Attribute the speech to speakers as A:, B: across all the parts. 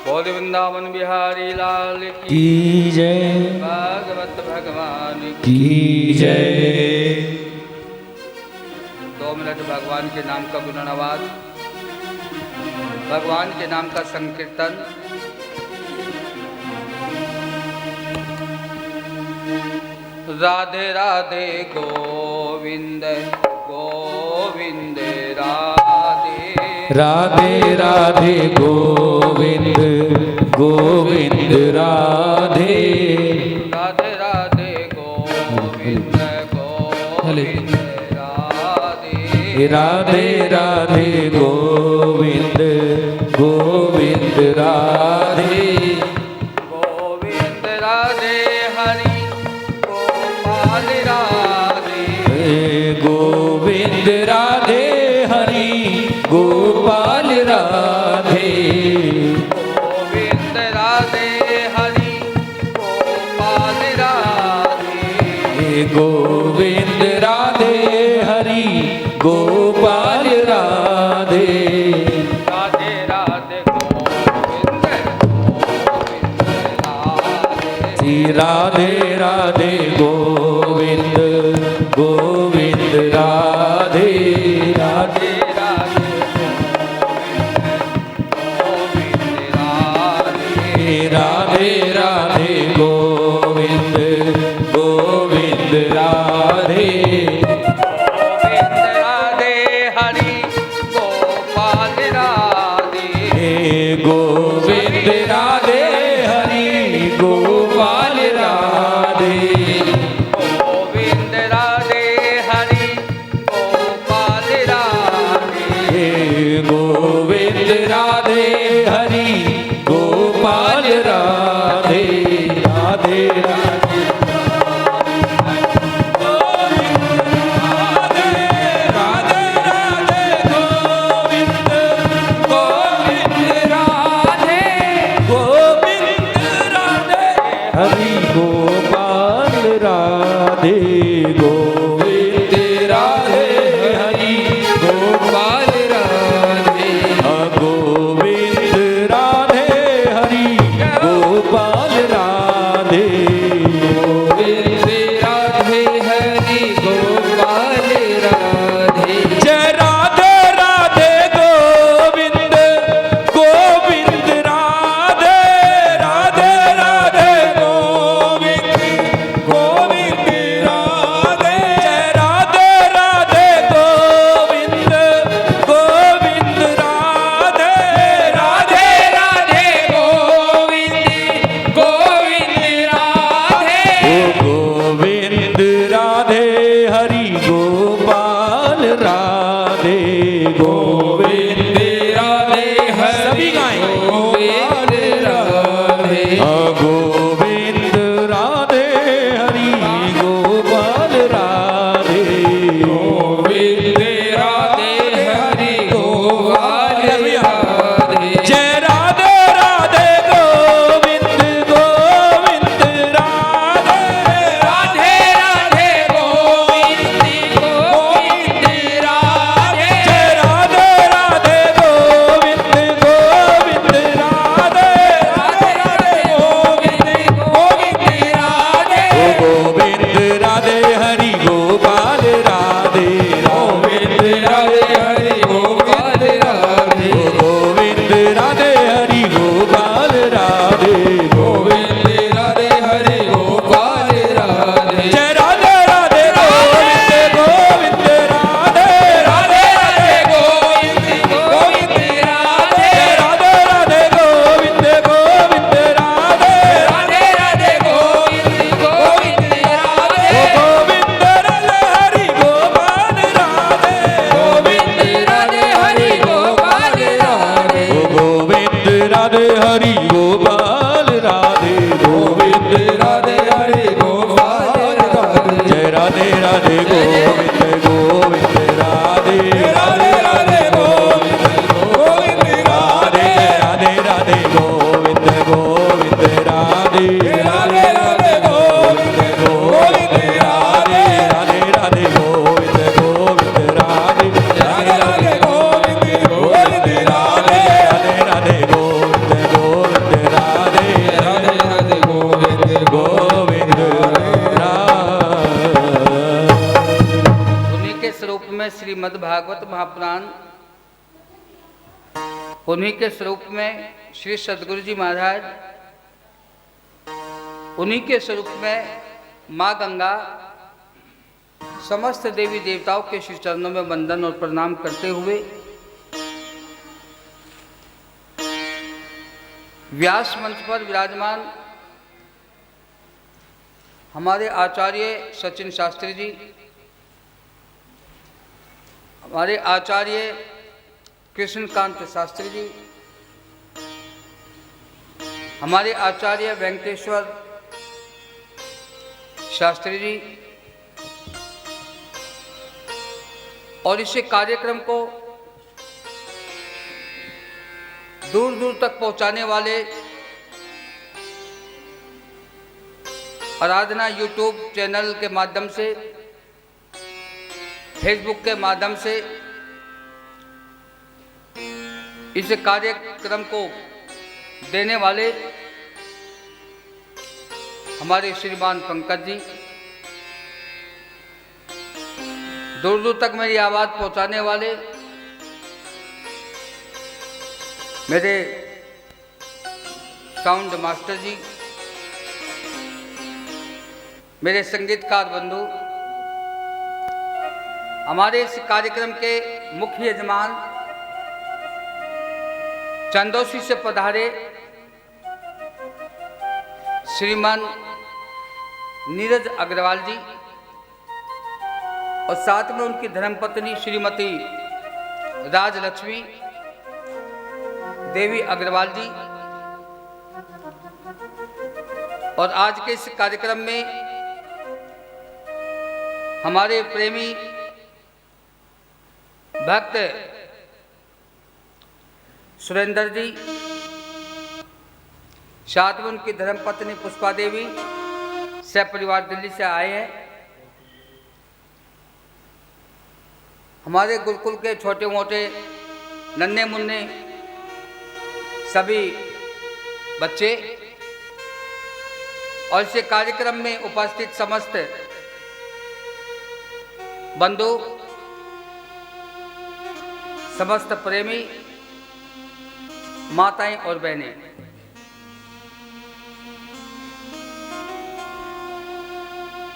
A: बोल वृंदावन बिहारी लाल
B: की जय,
A: भागवत भगवान
B: की जय।
A: 2 मिनट भगवान के नाम का गुणनवाद, भगवान के नाम का संकीर्तन। राधे राधे गोविंद गोविंद राधे,
B: राधे राधे गोविंद गोविंद राधे,
A: राधे राधे गोविंद गोविंद राधे,
B: राधे राधे गोविंद गोविंद राधे,
A: गोविंद राधे हरि गोपाल राधे,
B: गोविंद राधे हरि गोपाल राधे,
A: गोविंद राधे हरि गोपाल राधे,
B: गोविंद राधे हरि गोपाल राधे,
A: राधे राधे गोविंद गोविंद राधे,
B: राधे राधे गोविंद गोविंद राधे, राधे
A: राधे गोविंद राधे,
B: राधे राधे गोविंद गोविंद राधे,
A: गोविंद राधे हरि गोपाल राधे,
B: गोविंद राधे हरि गोपाल राधे,
A: गोविंद राधे हरि गोपाल राधे,
B: गोविंद राधे हरि गोपाल राधे, राधे राधे राधे राधे गोविंद गोविंद राधे, गोविंद राधे हरि गोपाल राधे, गोविंद राधे हरि गोपाल राधे, गोविंद राधे हरि गोपाल राधे, गोविंद राधे हरि गोपाल राधे, जय राधे राधे गोविंद गोविंद राधे, राधे राधे गोविंद गोविंद राधे, जय राधे राधे गोविंद गोविंद राधे, राधे राधे गोविंद गोविंद राधे, गोविंद राधे हरि गोपाल राधे, गोविंद राधे सभी गाएं, गोविंद राधे, गोविंद राधे हरि गोपाल राधे, गोविंद राधे हरि गोपाल राधे, जय राधे राधे गोविंद गोविंद राधे, राधे राधे गोविंद गोविंद राधे, जय राधे राधे गोविंद गोविंद
A: भागवत महापुराण उन्हीं के स्वरूप में श्री सद्गुरु जी महाराज, उन्हीं के स्वरूप में माँ गंगा, समस्त देवी देवताओं के श्री चरणों में वंदन और प्रणाम करते हुए व्यास मंच पर विराजमान हमारे आचार्य सचिन शास्त्री जी, हमारे आचार्य कृष्णकांत शास्त्री जी, हमारे आचार्य वेंकटेश्वर शास्त्री जी और इस कार्यक्रम को दूर दूर तक पहुंचाने वाले आराधना यूट्यूब चैनल के माध्यम से, फेसबुक के माध्यम से इस कार्यक्रम को देने वाले हमारे श्रीमान पंकज जी, दूर दूर तक मेरी आवाज़ पहुंचाने वाले मेरे साउंड मास्टर जी, मेरे संगीतकार बंधु, हमारे इस कार्यक्रम के मुख्य यजमान चंदौसी से पधारे श्रीमान नीरज अग्रवाल जी और साथ में उनकी धर्मपत्नी श्रीमती राजलक्ष्मी देवी अग्रवाल जी। और आज के इस कार्यक्रम में हमारे प्रेमी भक्त सुरेंद्र जी, साथ में उनकी धर्मपत्नी पुष्पा देवी सह परिवार दिल्ली से आए हैं। हमारे गुरुकुल के छोटे मोटे नन्हे मुन्ने सभी बच्चे और इस कार्यक्रम में उपस्थित समस्त बंधु, समस्त प्रेमी माताएं और बहनें,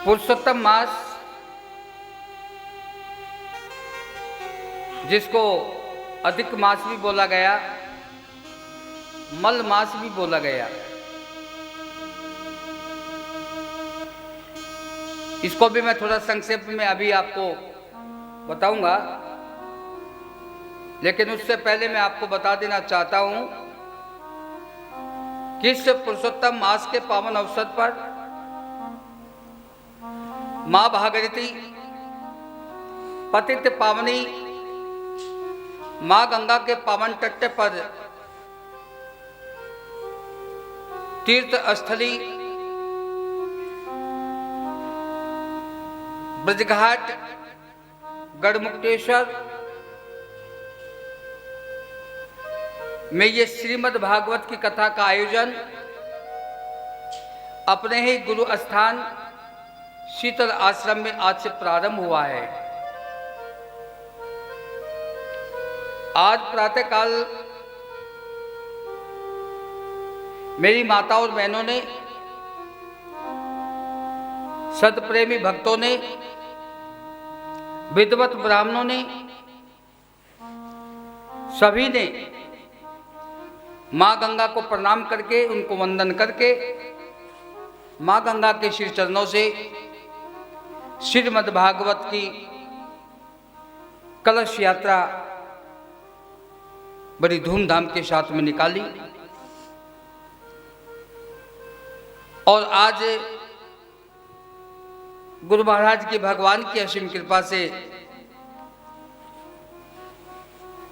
A: पुरुषोत्तम मास जिसको अधिक मास भी बोला गया, मल मास भी बोला गया, इसको भी मैं थोड़ा संक्षेप में अभी आपको बताऊंगा, लेकिन उससे पहले मैं आपको बता देना चाहता हूं कि इस पुरुषोत्तम मास के पावन अवसर पर मां भागीरथी पतित पावनी मां गंगा के पावन तट पर तीर्थ स्थली ब्रजघाट गढ़मुक्तेश्वर में ये श्रीमद् भागवत की कथा का आयोजन अपने ही गुरु स्थान शीतल आश्रम में आज से प्रारंभ हुआ है। आज प्रातःकाल मेरी माता और बहनों ने, सतप्रेमी भक्तों ने, विद्वत ब्राह्मणों ने, सभी ने मां गंगा को प्रणाम करके, उनको वंदन करके मां गंगा के श्री चरणों से श्रीमद् भागवत की कलश यात्रा बड़ी धूमधाम के साथ में निकाली। और आज गुरु महाराज की भगवान की असीम कृपा से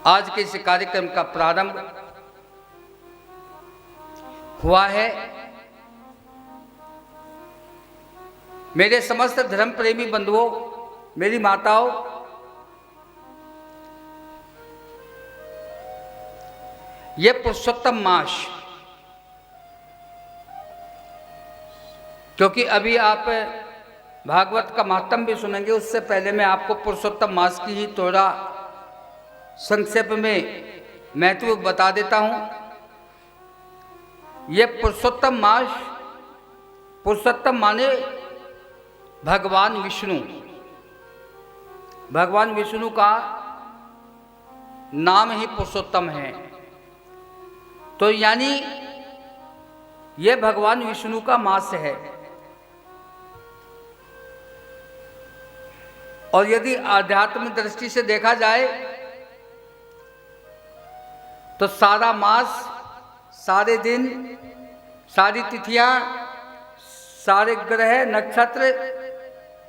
A: आज के इस कार्यक्रम का प्रारंभ हुआ है। मेरे समस्त धर्म प्रेमी बंधुओं, मेरी माताओं, ये पुरुषोत्तम मास, क्योंकि अभी आप भागवत का महात्म भी सुनेंगे, उससे पहले मैं आपको पुरुषोत्तम मास की ही थोड़ा संक्षेप में महत्व बता देता हूं। ये पुरुषोत्तम मास, पुरुषोत्तम माने भगवान विष्णु। भगवान विष्णु का नाम ही पुरुषोत्तम है, तो यानी ये भगवान विष्णु का मास है। और यदि आध्यात्मिक दृष्टि से देखा जाए तो सारा मास, सारे दिन, सारी तिथियां, सारे ग्रह, नक्षत्र,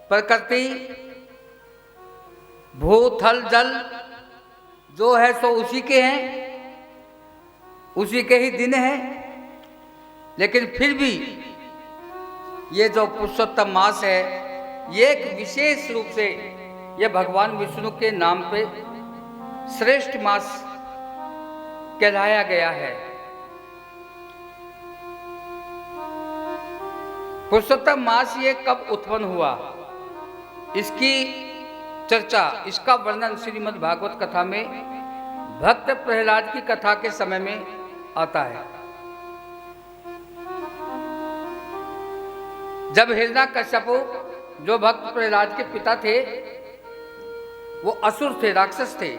A: प्रकृति, भू थल जल जो है सो उसी के हैं, उसी के ही दिन हैं। लेकिन फिर भी ये जो पुरुषोत्तम मास है, ये एक विशेष रूप से ये भगवान विष्णु के नाम पे श्रेष्ठ मास कहलाया गया है। पुरुषोत्तम मास ये कब उत्पन्न हुआ, इसकी चर्चा, इसका वर्णन श्रीमद् भागवत कथा में भक्त प्रहलाद की कथा के समय में आता है। जब हिरण्यकश्यपु जो भक्त प्रहलाद के पिता थे, वो असुर थे, राक्षस थे,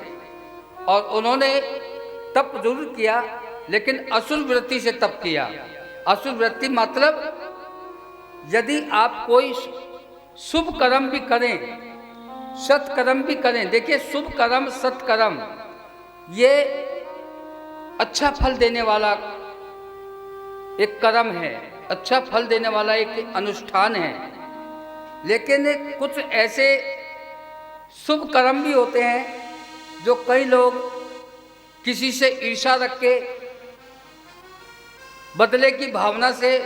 A: और उन्होंने तप जरूर किया, लेकिन असुर वृत्ति से तप किया। असुर वृत्ति मतलब यदि आप कोई शुभ कर्म भी करें, सत्कर्म भी करें, देखिए शुभ कर्म, सत्कर्म ये अच्छा फल देने वाला एक कर्म है, अच्छा फल देने वाला एक अनुष्ठान है। लेकिन कुछ ऐसे शुभ कर्म भी होते हैं जो कई लोग किसी से ईर्ष्या रख के, बदले की भावना से,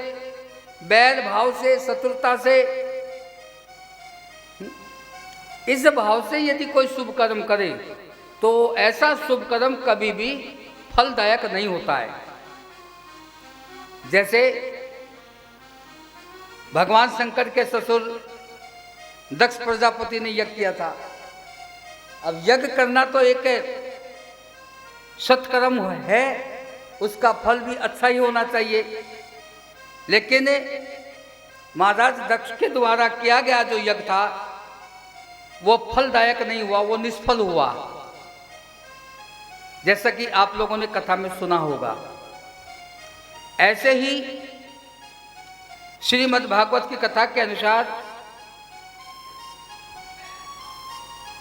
A: बैर भाव से, शत्रुता से, इस भाव से यदि कोई शुभ कर्म करे तो ऐसा शुभ कर्म कभी भी फलदायक नहीं होता है। जैसे भगवान शंकर के ससुर दक्ष प्रजापति ने यज्ञ किया था। अब यज्ञ करना तो एक सत्कर्म है, उसका फल भी अच्छा ही होना चाहिए, लेकिन महाराज दक्ष के द्वारा किया गया जो यज्ञ था वो फलदायक नहीं हुआ, वो निष्फल हुआ। जैसा कि आप लोगों ने कथा में सुना होगा। ऐसे ही श्रीमद् भागवत की कथा के अनुसार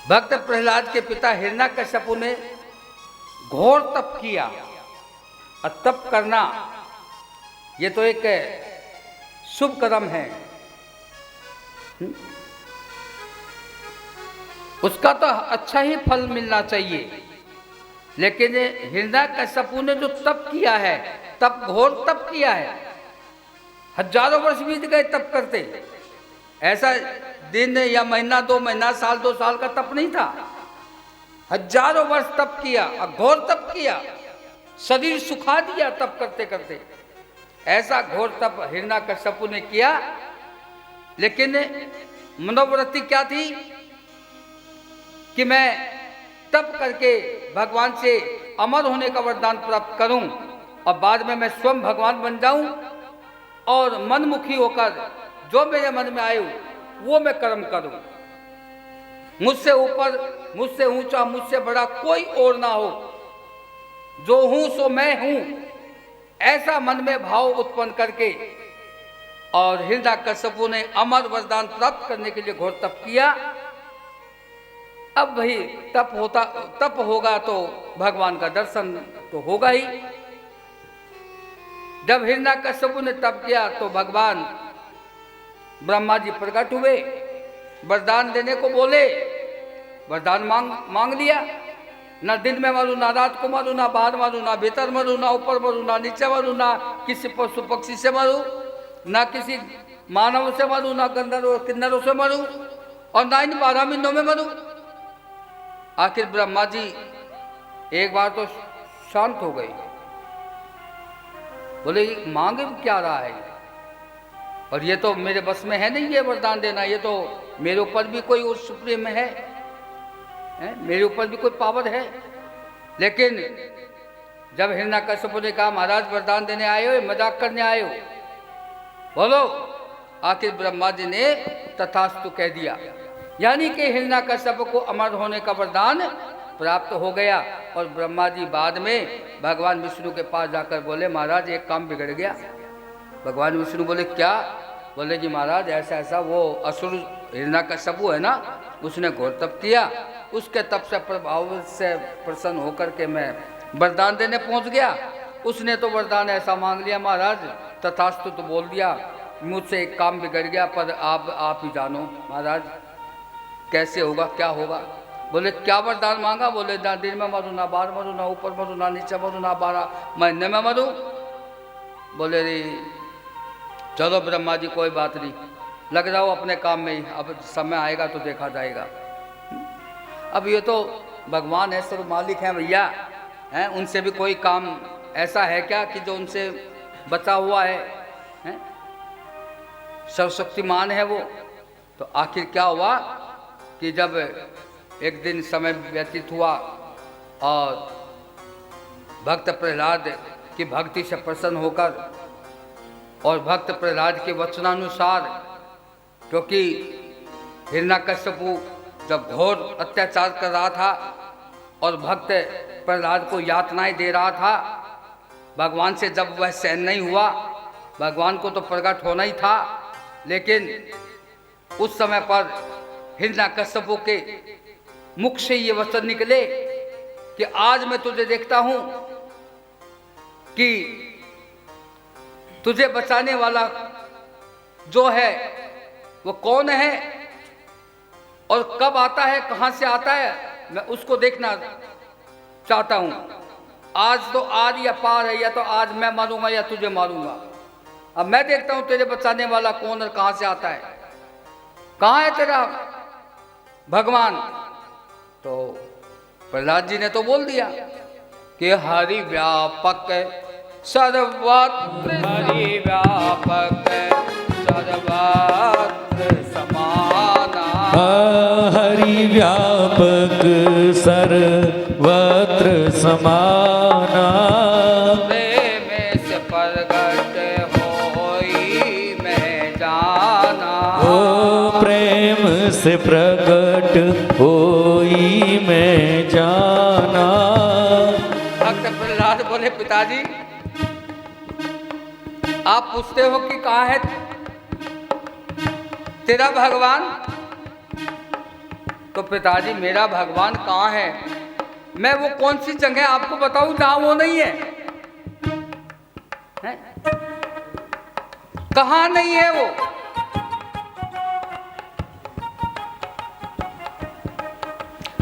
A: भक्त प्रहलाद के पिता हिरण्यकश्यपु ने घोर तप किया। और तप करना ये तो एक शुभ कर्म है, उसका तो अच्छा ही फल मिलना चाहिए। लेकिन हिरण्यकश्यपु ने जो तप किया है, तप घोर तप किया है, हजारों वर्ष बीत गए तप करते। ऐसा दिन या महीना, 2 महीना, साल 2 साल का तप नहीं था, हजारों वर्ष तप किया और घोर तप किया, शरीर सुखा दिया तप करते करते। ऐसा घोर तप हिरण्यकश्यपु ने किया। लेकिन मनोवृत्ति क्या थी कि मैं तप करके भगवान से अमर होने का वरदान प्राप्त करूं और बाद में मैं स्वयं भगवान बन जाऊं और मनमुखी होकर जो मेरे मन में आए वो मैं कर्म करूं। मुझसे ऊपर, मुझसे ऊंचा, मुझसे बड़ा कोई और ना हो, जो हूं सो मैं हूं, ऐसा मन में भाव उत्पन्न करके और हिरण्यकश्यपु ने अमर वरदान प्राप्त करने के लिए घोर तप किया। अब भाई तप होगा तो भगवान का दर्शन तो होगा ही। जब हिरण्यकश्यपु ने तप किया तो भगवान ब्रह्मा जी प्रकट हुए, वरदान देने को बोले। वरदान मांग लिया, ना दिन में मरूं, ना रात को मरूं, ना बाहर मरूं, ना भीतर मरूं, ना ऊपर मरूं, ना नीचे मरूं, ना किसी पशु पक्षी से मरूं, ना किसी मानव से मरूं, ना गंधर्व किन्नरों से मरूं, और ना इन 12 महीनों में मरूं। आखिर ब्रह्मा जी एक बार तो शांत हो गए, बोले मांग क्या रहा है, और ये तो मेरे बस में है नहीं ये वरदान देना, ये तो मेरे ऊपर भी कोई और सुप्रीम है, मेरे ऊपर भी कोई पावर है, लेकिन जब हिरण्यकश्यप ने कहा महाराज वरदान देने आए हो, मजाक करने आए हो, बोलो। आखिर ब्रह्मा जी ने तथास्तु कह दिया, यानी कि हिरण्यकश्यप को अमर होने का वरदान प्राप्त हो गया। और ब्रह्मा जी बाद में भगवान विष्णु के पास जाकर बोले महाराज एक काम बिगड़ गया। भगवान विष्णु बोले क्या? बोले कि महाराज ऐसा ऐसा वो असुर हिरण्यकश्यप है ना, उसने घोर तप किया, उसके तप से प्रभाव से प्रसन्न होकर के मैं वरदान देने पहुंच गया। उसने तो वरदान ऐसा मांग लिया महाराज, तथास्तु तो बोल दिया, मुझसे एक काम बिगड़ गया, पर आप ही जानो महाराज कैसे होगा, क्या होगा। बोले क्या वरदान मांगा? बोले ना दिन में मरूँ, ना बाहर मरूँ, ना ऊपर मरूँ, ना नीचे मरूँ, ना 12 महीने में मरूँ। बोले रे चलो ब्रह्मा जी कोई बात नहीं, लग जाओ अपने काम में ही, अब समय आएगा तो देखा जाएगा। अब ये तो भगवान है, सर्व मालिक हैं भैया, हैं, उनसे भी कोई काम ऐसा है क्या कि जो उनसे बचा हुआ है? सर्वशक्तिमान है वो। तो आखिर क्या हुआ कि जब एक दिन समय व्यतीत हुआ और भक्त प्रहलाद की भक्ति से प्रसन्न होकर और भक्त प्रहलाद के वचनानुसार, क्योंकि हिरण्यकश्यप जब घोर अत्याचार कर रहा था और भक्त प्रहलाद को यातनाएं दे रहा था, भगवान से जब वह सहन नहीं हुआ, भगवान को तो प्रकट होना ही था, लेकिन उस समय पर हिरण्यकश्यप के मुख से ये वचन निकले कि आज मैं तुझे देखता हूं कि तुझे बचाने वाला जो है वो कौन है और कब आता है, कहां से आता है, मैं उसको देखना चाहता हूं। आज तो आर या पार है, या तो आज मैं मारूंगा या तुझे मारूंगा। अब मैं देखता हूं तेरे बचाने वाला कौन और कहां से आता है, कहां है तेरा भगवान। तो प्रहलाद जी ने तो बोल दिया कि हरि व्यापक सर्वत्र, हरि व्यापक सर्वत्र समाना,
B: हरि व्यापक सर्वत्र समाना,
A: प्रेम से प्रगट होई मैं जाना,
B: ओ प्रेम से प्रगट होई मैं जाना।
A: भक्त प्रहलाद बोले पिताजी आप पूछते हो कि कहाँ है तेरा भगवान? तो पिताजी मेरा भगवान कहाँ है? मैं वो कौन सी जगह आपको बताऊं जहां वो नहीं है? कहाँ नहीं है वो?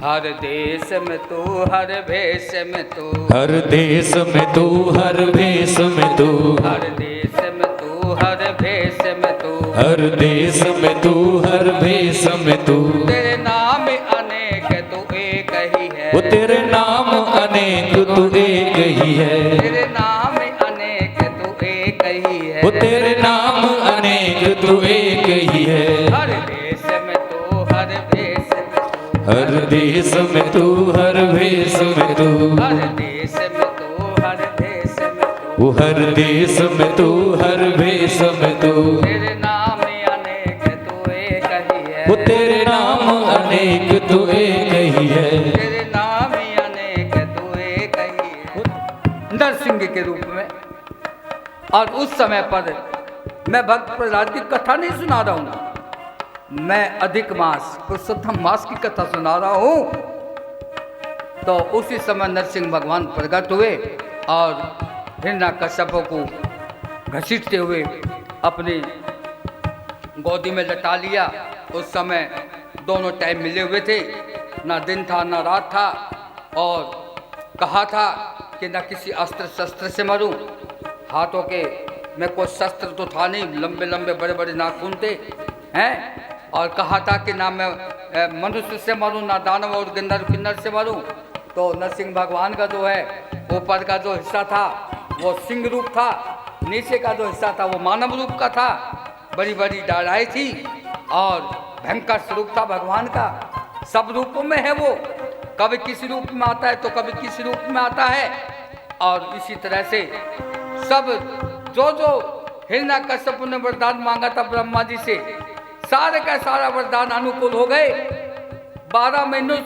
A: हर देश में तू, हर भेष में तू,
B: हर देश में तू, हर भेष में तू,
A: हर देश में तू, हर भेष में तू,
B: हर देश में तू, हर भेष में तू।
A: तेरे नाम अनेक तू एक ही है,
B: वो तेरे नाम अनेक तू एक ही है,
A: तेरे नाम अनेक तू एक ही है,
B: वो तेरे नाम अनेक तू एक ही है।
A: हर देश में तू, हर भेष में तू,
B: हर देश में तू, हर भेष में तू,
A: हर देश में तू, हर भेष में तू,
B: वो हर देश में तू, हर भेष में तू।
A: तेरे नाम अनेक तू एक ही है,
B: वो तेरे नाम अनेक तू एक ही है,
A: तेरे नाम अनेक तू एक ही है। नरसिंह के रूप में। और उस समय पर मैं भक्त प्रहलाद की कथा नहीं सुना रहा हूं, मैं अधिक मास पुरुषोत्तम मास की कथा सुना रहा हूं। तो उसी समय नरसिंह भगवान प्रकट हुए और हिरण्यकश्यप को घसीटते हुए अपनी गोदी में लटा लिया। उस समय दोनों टाइम मिले हुए थे, ना दिन था ना रात था, और कहा था कि ना किसी अस्त्र शस्त्र से मरूं। हाथों के में कोई शस्त्र तो था नहीं, लंबे लंबे बड़े बड़े नाखून थे हैं, और कहा था कि ना मैं मनुष्य से मरूं, ना दानव और गिन्नर किन्नर से मरूं। तो नरसिंह भगवान का जो है ऊपर का जो हिस्सा था वो सिंह रूप था, नीचे का जो हिस्सा था वो मानव रूप का था, बड़ी बड़ी डाढ़ाई थी और भयंकर स्वरूप था भगवान का। सब रूपों में है वो, कभी किस रूप में आता है तो कभी किस रूप में आता है। और इसी तरह से सब जो हिरण्यकश्यप ने वरदान मांगा था ब्रह्मा जी से, सारे का सारा वरदान अनुकूल हो गए। 12 महीनों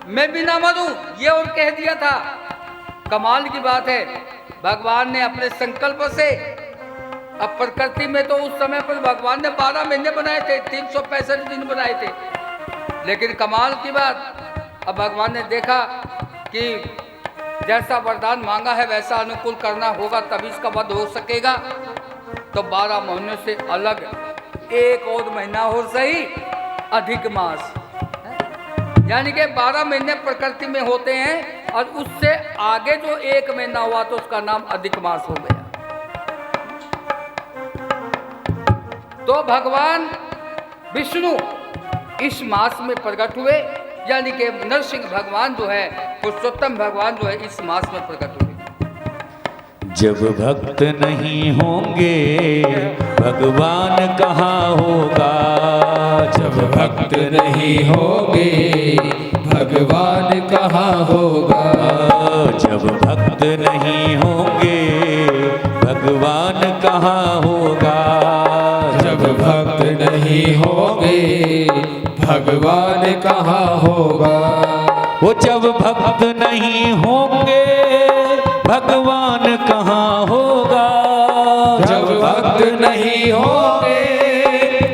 A: मैं भी ना मरूं ये और कह दिया था। कमाल की बात है, भगवान ने अपने संकल्प से, अब प्रकृति में तो उस समय पर भगवान ने 12 महीने बनाए थे, 365 दिन बनाए थे। लेकिन कमाल की बात, अब भगवान ने देखा कि जैसा वरदान मांगा है वैसा अनुकूल करना होगा तभी इसका वध हो सकेगा। तो 12 महीनों से अलग एक और महीना हो सही, अधिक मास, यानी कि 12 महीने प्रकृति में होते हैं और उससे आगे जो एक महीना हुआ तो उसका नाम अधिक मास हो गया। तो भगवान विष्णु इस मास में प्रकट हुए, यानी कि नरसिंह भगवान जो है, पुरुषोत्तम भगवान जो है इस मास में प्रकट हुए।
B: जब भक्त नहीं होंगे भगवान कहाँ होगा, जब भक्त नहीं होंगे भगवान कहाँ होगा, जब भक्त नहीं होंगे भगवान कहाँ होगा, जब भक्त नहीं होंगे भगवान कहाँ होगा। वो जब भक्त नहीं होंगे भगवान कहाँ होगा, जब भक्त नहीं होंगे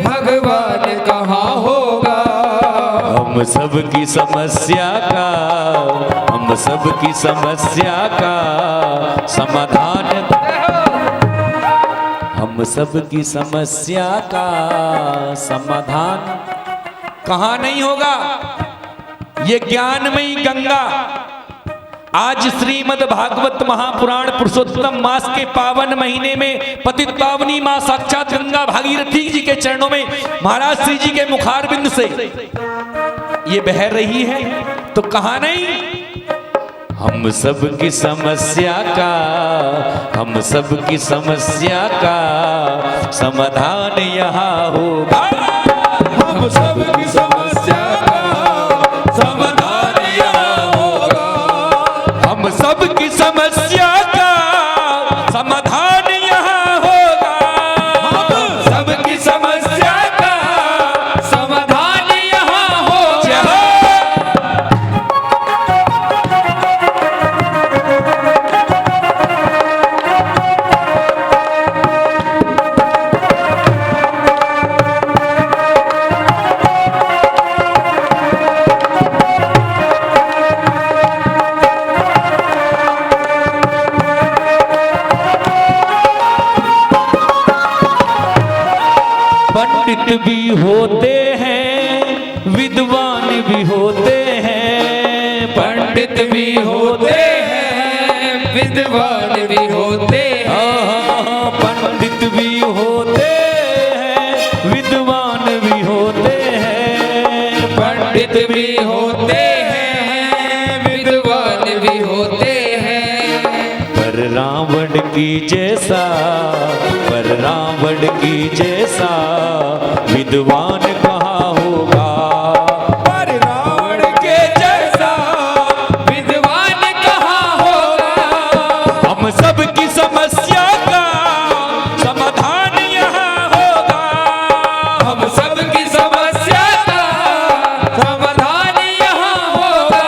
B: भगवान कहाँ होगा। हम सब की समस्या का, हम सब की समस्या का समाधान, हम सब की समस्या का समाधान कहाँ नहीं होगा। ये ज्ञानमयी गंगा आज श्रीमद् भागवत महापुराण पुरुषोत्तम मास के पावन महीने में पतित पावनी मां साक्षात गंगा भागीरथी जी के चरणों में महाराज श्री जी के मुखारबिंद से ये बह रही है, तो कहाँ नहीं। हम सब की समस्या का, हम सब की समस्या का समाधान यहाँ होगा, हम सब की समस्या का समाधान यहाँ होगा, हम सब की समस्या का समाधान यहाँ होगा, हम सब की समस्या का समाधान यहाँ होगा। पंडित भी होते हैं विद्वान भी होते हैं, पंडित भी होते हैं विद्वान भी होते हैं, पंडित भी होते हैं विद्वान भी होते हैं, पंडित भी होते हैं विद्वान भी होते हैं। पर रावण की जैसा, पर रावण की जैसा विद्वान कहाँ होगा, पर रावण के जैसा विद्वान कहाँ होगा। हम सब की समस्या का समाधान यहाँ होगा, हम सब की समस्या का समाधान यहाँ होगा।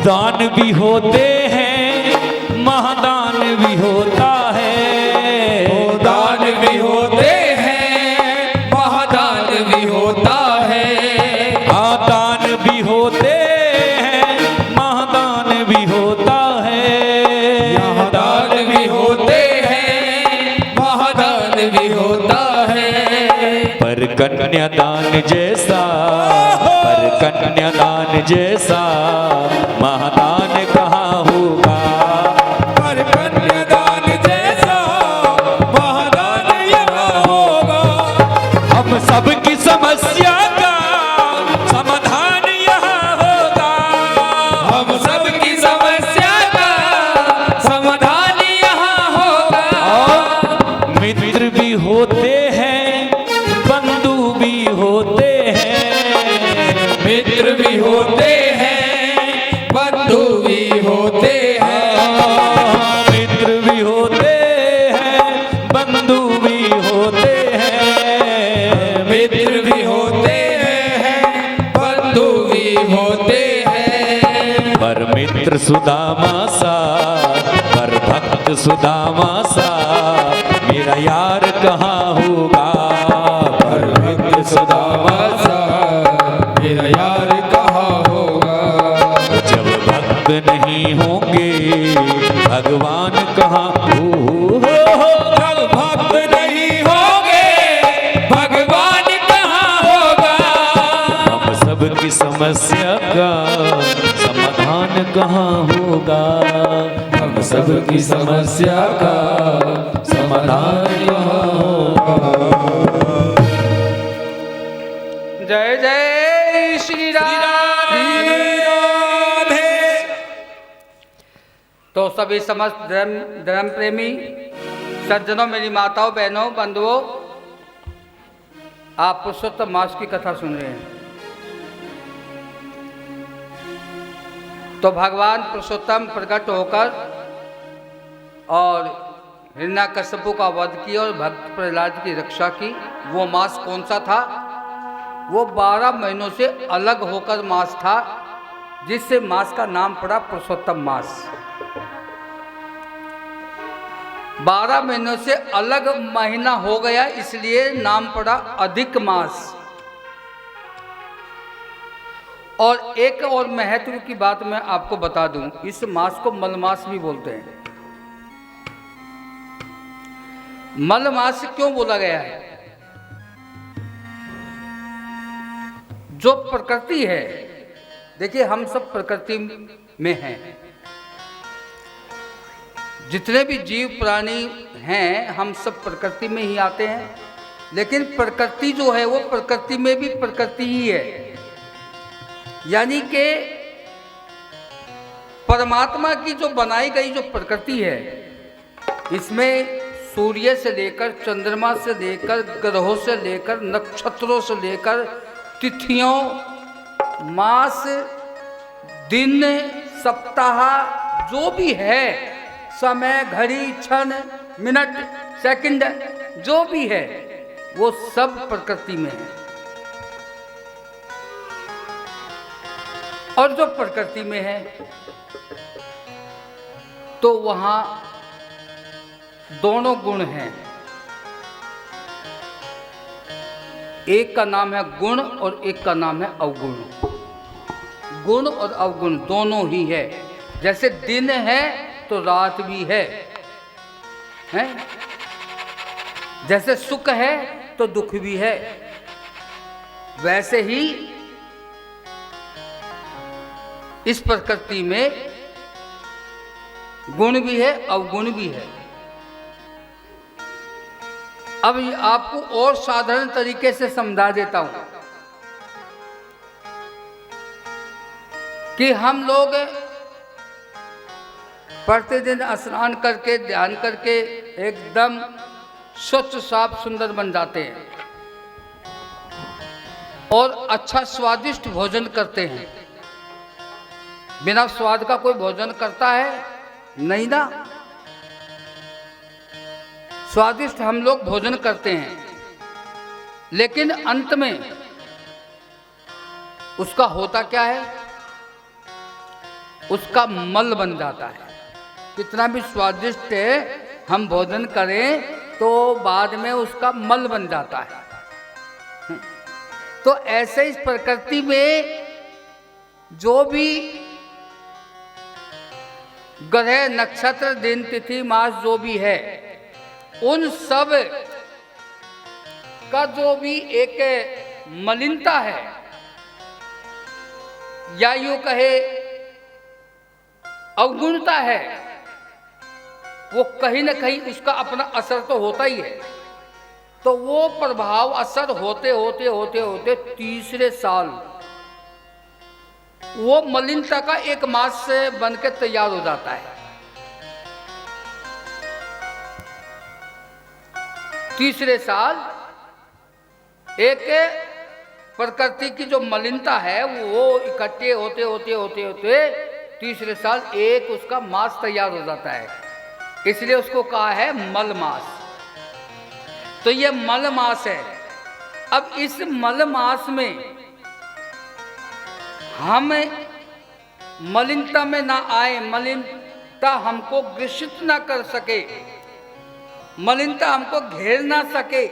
B: दान भी होते हैं महादान भी होता है, दान भी होते हैं महादान भी होता है, दान भी होते हैं महादान भी होता है, दान भी होते हैं महादान भी होता कन्यादान जैसा, पर कन्यादान जैसा महादान कहाँ होगा।
C: पर कन्यादान जैसा महादान यहाँ होगा।
B: हम सबकी समस्या का समाधान यहाँ होगा।
C: हम सबकी समस्या का समाधान यहाँ होगा।
B: मित्र भी होते हैं, बंधु भी होते हैं।
C: मित्र भी होते हैं, बंधु भी होते हैं।
B: मित्र भी होते हैं, बंधु भी होते हैं।
C: मित्र भी होते हैं, बंधु भी होते हैं।
B: पर मित्र सुदामा सा, पर भक्त सुदामा सा मेरा यार कहाँ होगा।
C: पर मित्र सुदामा सा मेरा यार कहाँ होगा।
B: जब भक्त नहीं होंगे भगवान कहाँ होगा।
C: जब भक्त नहीं होंगे भगवान कहाँ होगा।
B: हम सबकी समस्या का समाधान कहाँ होगा।
C: हम सबकी समस्या का समाधान यहाँ होगा।
A: जय जय श्री राम। तो सभी समस्त धर्म प्रेमी सज्जनों, मेरी माताओं, बहनों, बंधुओं, आप पुरुषोत्तम मास की कथा सुन रहे हैं। तो भगवान पुरुषोत्तम प्रकट होकर और हिरण्याकश्यपु का वध किया और भक्त प्रहलाद की रक्षा की। वो मास कौन सा था? वो 12 महीनों से अलग होकर मास था, जिससे मास का नाम पड़ा पुरुषोत्तम मास। 12 महीनों से अलग महीना हो गया, इसलिए नाम पड़ा अधिक मास। और एक और महत्व की बात मैं आपको बता दूं, इस मास को मलमास भी बोलते हैं। मलमास क्यों बोला गया है? जो प्रकृति है, देखिए हम सब प्रकृति में हैं। जितने भी जीव प्राणी हैं हम सब प्रकृति में ही आते हैं, लेकिन प्रकृति जो है वो प्रकृति में भी प्रकृति ही है। यानी कि परमात्मा की जो बनाई गई जो प्रकृति है, इसमें सूर्य से लेकर चंद्रमा से लेकर ग्रहों से लेकर नक्षत्रों से लेकर तिथियों, मास, दिन, सप्ताह, जो भी है, समय, घड़ी, क्षण, मिनट, सेकंड, जो भी है वो सब प्रकृति में है। और जो प्रकृति में है तो वहां दोनों गुण हैं। एक का नाम है गुण और एक का नाम है अवगुण। गुण और अवगुण दोनों ही है। जैसे दिन है तो रात भी है, हैं? जैसे सुख है तो दुख भी है, वैसे ही इस प्रकृति में गुण भी है, अवगुण भी है। अब आपको और साधारण तरीके से समझा देता हूं कि हम लोग प्रतिदिन स्नान करके ध्यान करके एकदम स्वच्छ साफ सुंदर बन जाते हैं और अच्छा स्वादिष्ट भोजन करते हैं। बिना स्वाद का कोई भोजन करता है? नहीं ना। स्वादिष्ट हम लोग भोजन करते हैं, लेकिन अंत में उसका होता क्या है? उसका मल बन जाता है। कितना भी स्वादिष्ट हम भोजन करें तो बाद में उसका मल बन जाता है। तो ऐसे इस प्रकृति में जो भी ग्रह, नक्षत्र, दिन, तिथि, मास जो भी है, उन सब का जो भी एक मलिनता है, या यूं कहे अवगुणता है, वो कहीं ना कहीं उसका अपना असर तो होता ही है। तो वो प्रभाव असर होते होते होते होते तीसरे साल वो मलिनता का एक मास से बनकर तैयार हो जाता है। तीसरे साल एक प्रकृति की जो मलिनता है वो इकट्ठे होते होते होते होते तीसरे साल एक उसका मास तैयार हो जाता है, इसलिए उसको कहा है मल मास। तो ये मल मास है। अब इस मल मास में हम मलिनता में ना आए, मलिनता हमको ग्रसित ना कर सके, मलिनता हमको घेर ना सके,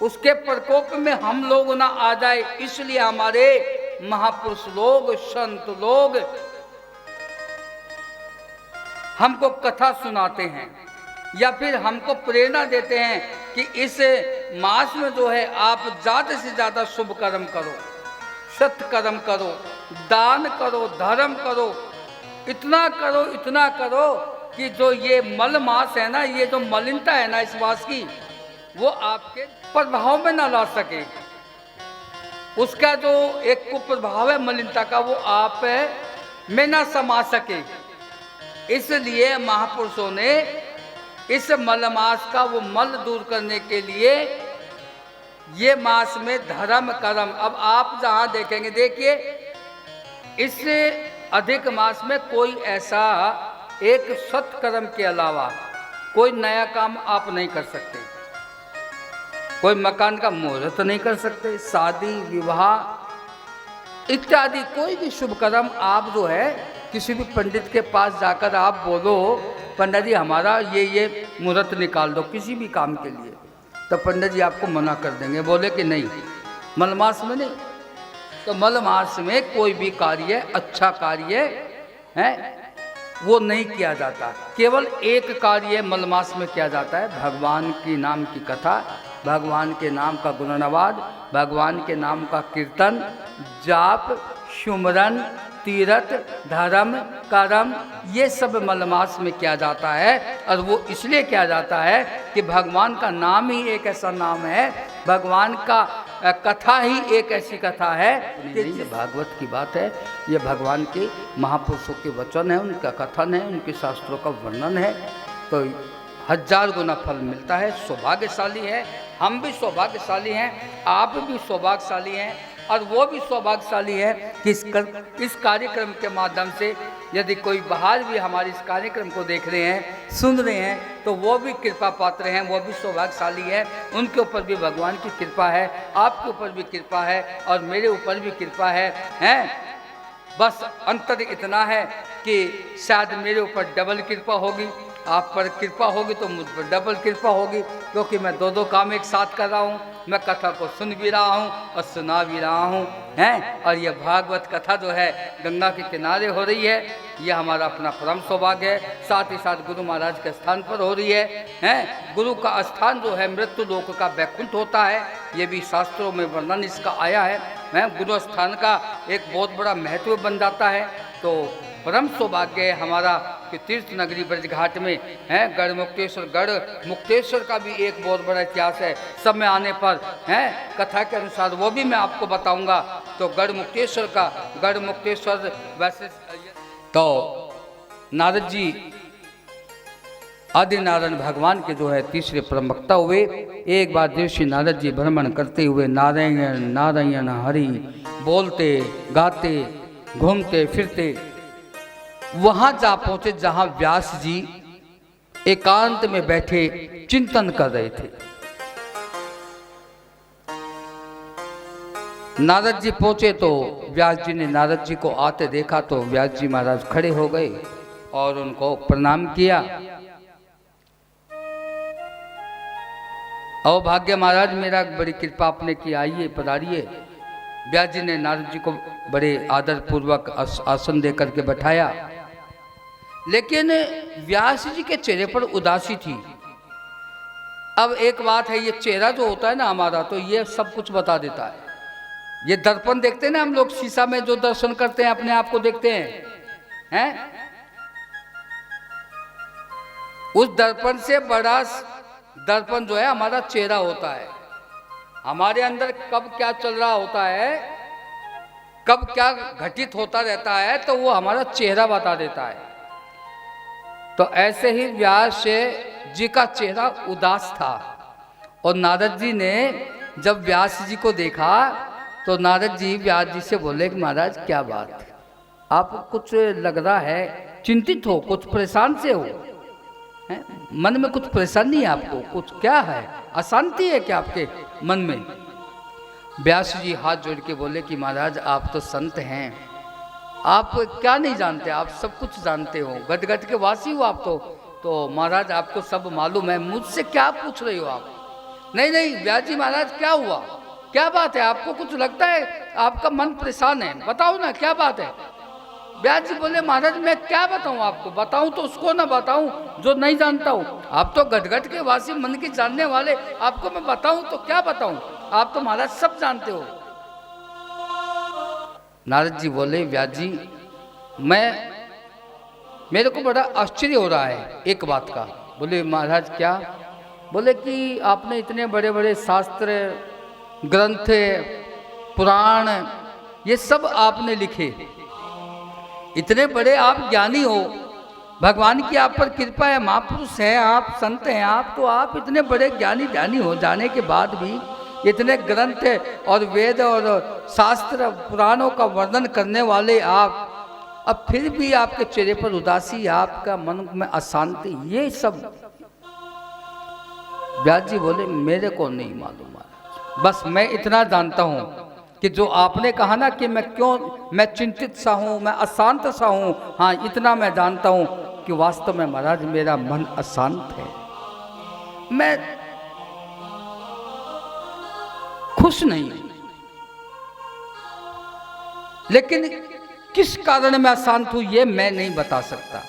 A: उसके प्रकोप में हम लोग ना आ जाए, इसलिए हमारे महापुरुष लोग, संत लोग हमको कथा सुनाते हैं या फिर हमको प्रेरणा देते हैं कि इस मास में जो है आप ज़्यादा से ज़्यादा शुभ कर्म करो, सत्य कर्म करो, दान करो, धर्म करो, इतना करो कि जो ये मल मास है ना, ये जो मलिनता है ना इस मास की, वो आपके प्रभाव में ना ला सके। उसका जो एक कुप्रभाव है मलिनता का, वो आप में ना समा सके। इसलिए महापुरुषों ने इस मल मास का वो मल दूर करने के लिए ये मास में धर्म कर्म, अब आप जहाँ देखेंगे, देखिए इससे अधिक मास में कोई ऐसा एक सत्कर्म के अलावा कोई नया काम आप नहीं कर सकते, कोई मकान का मुहूर्त नहीं कर सकते, शादी विवाह इत्यादि कोई भी शुभ कर्म आप जो है किसी भी पंडित के पास जाकर आप बोलो पंडित जी हमारा ये मुहूर्त निकाल दो किसी भी काम के लिए, तो पंडित जी आपको मना कर देंगे, बोले कि नहीं मलमास में नहीं। तो मलमास में कोई भी कार्य, अच्छा कार्य है वो नहीं किया जाता, केवल एक कार्य मलमास में किया जाता है, भगवान की नाम की कथा, भगवान के नाम का गुणनवाद, भगवान के नाम का कीर्तन, जाप, सुमरन, तीर्थ, धर्म, कर्म, ये सब मलमास में किया जाता है। और वो इसलिए किया जाता है कि भगवान का नाम ही एक ऐसा नाम है, भगवान का कथा ही एक ऐसी कथा है कि ये भागवत की बात है, ये भगवान के महापुरुषों के वचन है, उनका कथन है, उनके शास्त्रों का वर्णन है, तो 1000 गुना फल मिलता है। सौभाग्यशाली है, हम भी सौभाग्यशाली हैं, आप भी सौभाग्यशाली हैं, और वो भी सौभाग्यशाली है कि इस कार्यक्रम के माध्यम से यदि कोई बाहर भी हमारे इस कार्यक्रम को देख रहे हैं, सुन रहे हैं, तो वो भी कृपा पात्र हैं, वो भी सौभाग्यशाली है, उनके ऊपर भी भगवान की कृपा है, आपके ऊपर भी कृपा है और मेरे ऊपर भी कृपा है, हैं? बस अंतर इतना है कि शायद मेरे ऊपर डबल कृपा होगी, आप पर कृपा होगी तो मुझ पर डबल कृपा होगी, क्योंकि मैं दो काम एक साथ कर रहा हूँ, मैं कथा को सुन भी रहा हूँ और सुना भी रहा हूँ, हैं? और यह भागवत कथा जो है गंगा के किनारे हो रही है, यह हमारा अपना परम सौभाग्य है, साथ ही साथ गुरु महाराज के स्थान पर हो रही है, हैं? गुरु का स्थान जो है मृत्यु लोक का वैकुंठ होता है, ये भी शास्त्रों में वर्णन इसका आया है, गुरु स्थान का एक बहुत बड़ा महत्व बन जाता है। तो परम सौभाग्य है हमारा कि तीर्थ नगरी ब्रजघाट में है गढ़ मुक्तेश्वर का भी एक बहुत बड़ा इतिहास है, समय आने पर है कथा के अनुसार वो भी मैं आपको बताऊंगा। तो गढ़ मुक्तेश्वर वैसे तो नारद जी आदि नारायण भगवान के जो है तीसरे परम वक्ता हुए। एक बार देवश्री नारद जी भ्रमण करते हुए नारायण नारायण हरि बोलते गाते घूमते फिरते वहां जा पहुंचे जहां व्यास जी एकांत में बैठे चिंतन कर रहे थे। नारद जी पहुंचे तो व्यास जी ने नारद जी को आते देखा तो व्यास जी महाराज खड़े हो गए और उनको प्रणाम किया। ओ भाग्य महाराज, मेरा बड़ी कृपा आपने की, आइए पधारिए। व्यास जी ने नारद जी को बड़े आदर पूर्वक आसन दे करके बैठाया, लेकिन व्यास जी के चेहरे पर उदासी थी। अब एक बात है, ये चेहरा जो होता है ना हमारा, तो ये सब कुछ बता देता है। ये दर्पण देखते हैं ना हम लोग, शीशा में जो दर्शन करते हैं, अपने आप को देखते हैं? उस दर्पण से बड़ा दर्पण जो है हमारा चेहरा होता है। हमारे अंदर कब क्या चल रहा होता है, कब क्या घटित होता रहता है, तो वो हमारा चेहरा बता देता है। तो ऐसे ही व्यास जी का चेहरा उदास था, और नारद जी ने जब व्यास जी को देखा तो नारद जी व्यास जी से बोले कि महाराज क्या बात है, आप कुछ लग रहा है चिंतित हो, कुछ परेशान से हो, है? मन में कुछ परेशानी है आपको, कुछ क्या है, अशांति है क्या आपके मन में? व्यास जी हाथ जोड़ के बोले कि महाराज आप तो संत हैं, आप क्या नहीं जानते, आप सब कुछ जानते हो, गद गद के वासी हो आप तो महाराज आपको सब मालूम है, मुझसे क्या पूछ रहे हो आप? नहीं नहीं व्यास जी महाराज क्या हुआ, क्या बात है, आपको कुछ लगता है, आपका मन परेशान है, बताओ ना क्या बात है? व्यास जी बोले महाराज मैं क्या बताऊं आपको, बताऊं तो उसको ना बताऊं जो नहीं जानता हूं, आप तो गदगद के वासी मन के जानने वाले, आपको मैं बताऊं तो क्या बताऊं, आप तो महाराज सब जानते हो। नारद जी बोले व्यास जी मेरे को बड़ा आश्चर्य हो रहा है एक बात का। बोले महाराज क्या? बोले कि आपने इतने बड़े बड़े शास्त्र ग्रंथ पुराण ये सब आपने लिखे, इतने बड़े आप ज्ञानी हो, भगवान की आप पर कृपा है, महापुरुष हैं आप, संत हैं आप, तो आप इतने बड़े ज्ञानी हो जाने के बाद भी इतने ग्रंथ और वेद और शास्त्र पुराणों का वर्णन करने वाले आप, अब फिर भी आपके चेहरे पर उदासी, आपका मन में अशांति, ये सब। व्यास जी बोले मेरे को नहीं मालूम महाराज, बस मैं इतना जानता हूँ कि जो आपने कहा ना कि मैं चिंतित सा हूँ, मैं अशांत सा हूँ, हाँ इतना मैं जानता हूँ कि वास्तव में महाराज मेरा मन अशांत है, मैं खुश नहीं हूँ, लेकिन किस कारण मैं अशांत हूँ ये मैं नहीं बता सकता।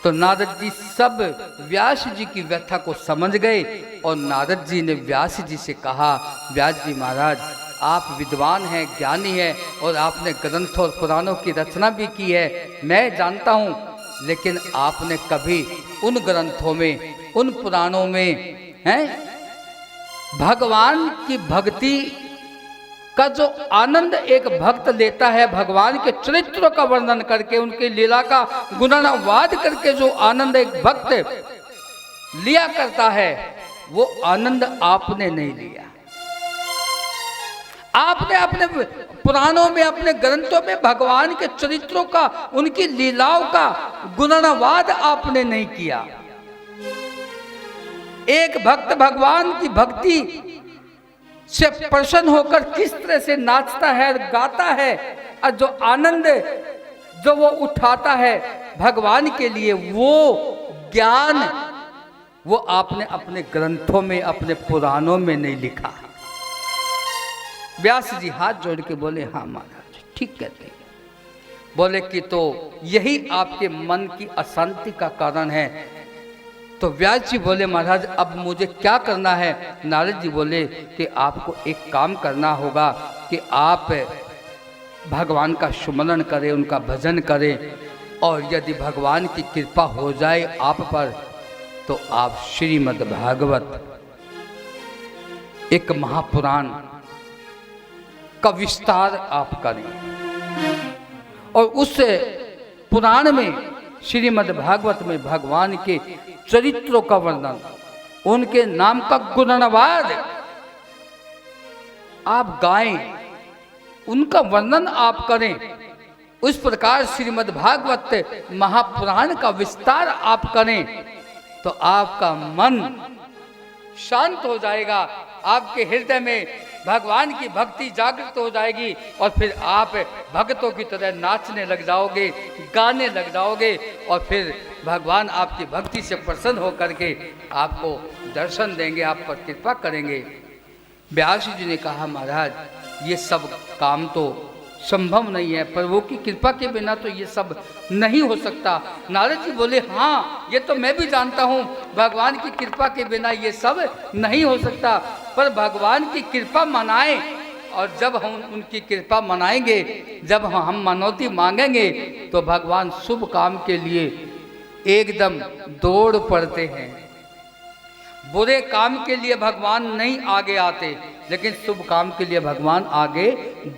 A: तो नारद जी सब व्यास जी की व्यथा को समझ गए, और नारद जी ने व्यास जी से कहा व्यास जी महाराज आप विद्वान हैं, ज्ञानी हैं, और आपने ग्रंथ और पुराणों की रचना भी की है, मैं जानता हूँ, लेकिन आपने कभी उन ग्रंथों में, उन पुराणों में हैं भगवान की भक्ति का जो आनंद एक भक्त लेता है, भगवान के चरित्रों का वर्णन करके, उनकी लीला का गुणानुवाद करके जो आनंद एक भक्त लिया करता है, वो आनंद आपने नहीं लिया। आपने अपने पुराणों में, अपने ग्रंथों में भगवान के चरित्रों का, उनकी लीलाओं का गुणानुवाद आपने नहीं किया। एक भक्त भगवान की भक्ति से प्रसन्न होकर किस तरह से नाचता है, गाता है, और जो आनंद जो वो उठाता है भगवान के लिए, वो ज्ञान वो आपने अपने ग्रंथों में, अपने पुराणों में नहीं लिखा। व्यास जी हाथ जोड़ के बोले हाँ महाराज ठीक कहते हैं। बोले कि तो यही आपके मन की अशांति का कारण है। तो व्यास जी बोले महाराज अब मुझे क्या करना है? नारद जी बोले कि आपको एक काम करना होगा कि आप भगवान का सुमरण करें, उनका भजन करें, और यदि भगवान की कृपा हो जाए आप पर तो आप श्रीमद् भागवत एक महापुराण का विस्तार आप करें, और उस पुराण में, श्रीमद् भागवत में भगवान के चरित्रों का वर्णन, उनके नाम का गुणानुवाद आप गाएं, उनका वर्णन आप करें। उस प्रकार श्रीमद् भागवत महापुराण का विस्तार आप करें तो आपका मन शांत हो जाएगा, आपके हृदय में भगवान की भक्ति जागृत हो जाएगी, और फिर आप भक्तों की तरह नाचने लग जाओगे, गाने लग जाओगे, और फिर भगवान आपकी भक्ति से प्रसन्न होकर के आपको दर्शन देंगे, आप पर कृपा करेंगे। व्यास जी ने कहा महाराज ये सब काम तो संभव नहीं है। प्रभु की कृपा के बिना तो ये सब नहीं हो सकता। नारद जी बोले हाँ ये तो मैं भी जानता हूँ, भगवान की कृपा के बिना ये सब नहीं हो सकता, पर भगवान की कृपा मनाएं, और जब हम उनकी कृपा मनाएंगे, जब हम मनौती मांगेंगे तो भगवान शुभ काम के लिए एकदम दौड़ पड़ते हैं। बुरे काम के लिए भगवान नहीं आगे आते, लेकिन शुभ काम के लिए भगवान आगे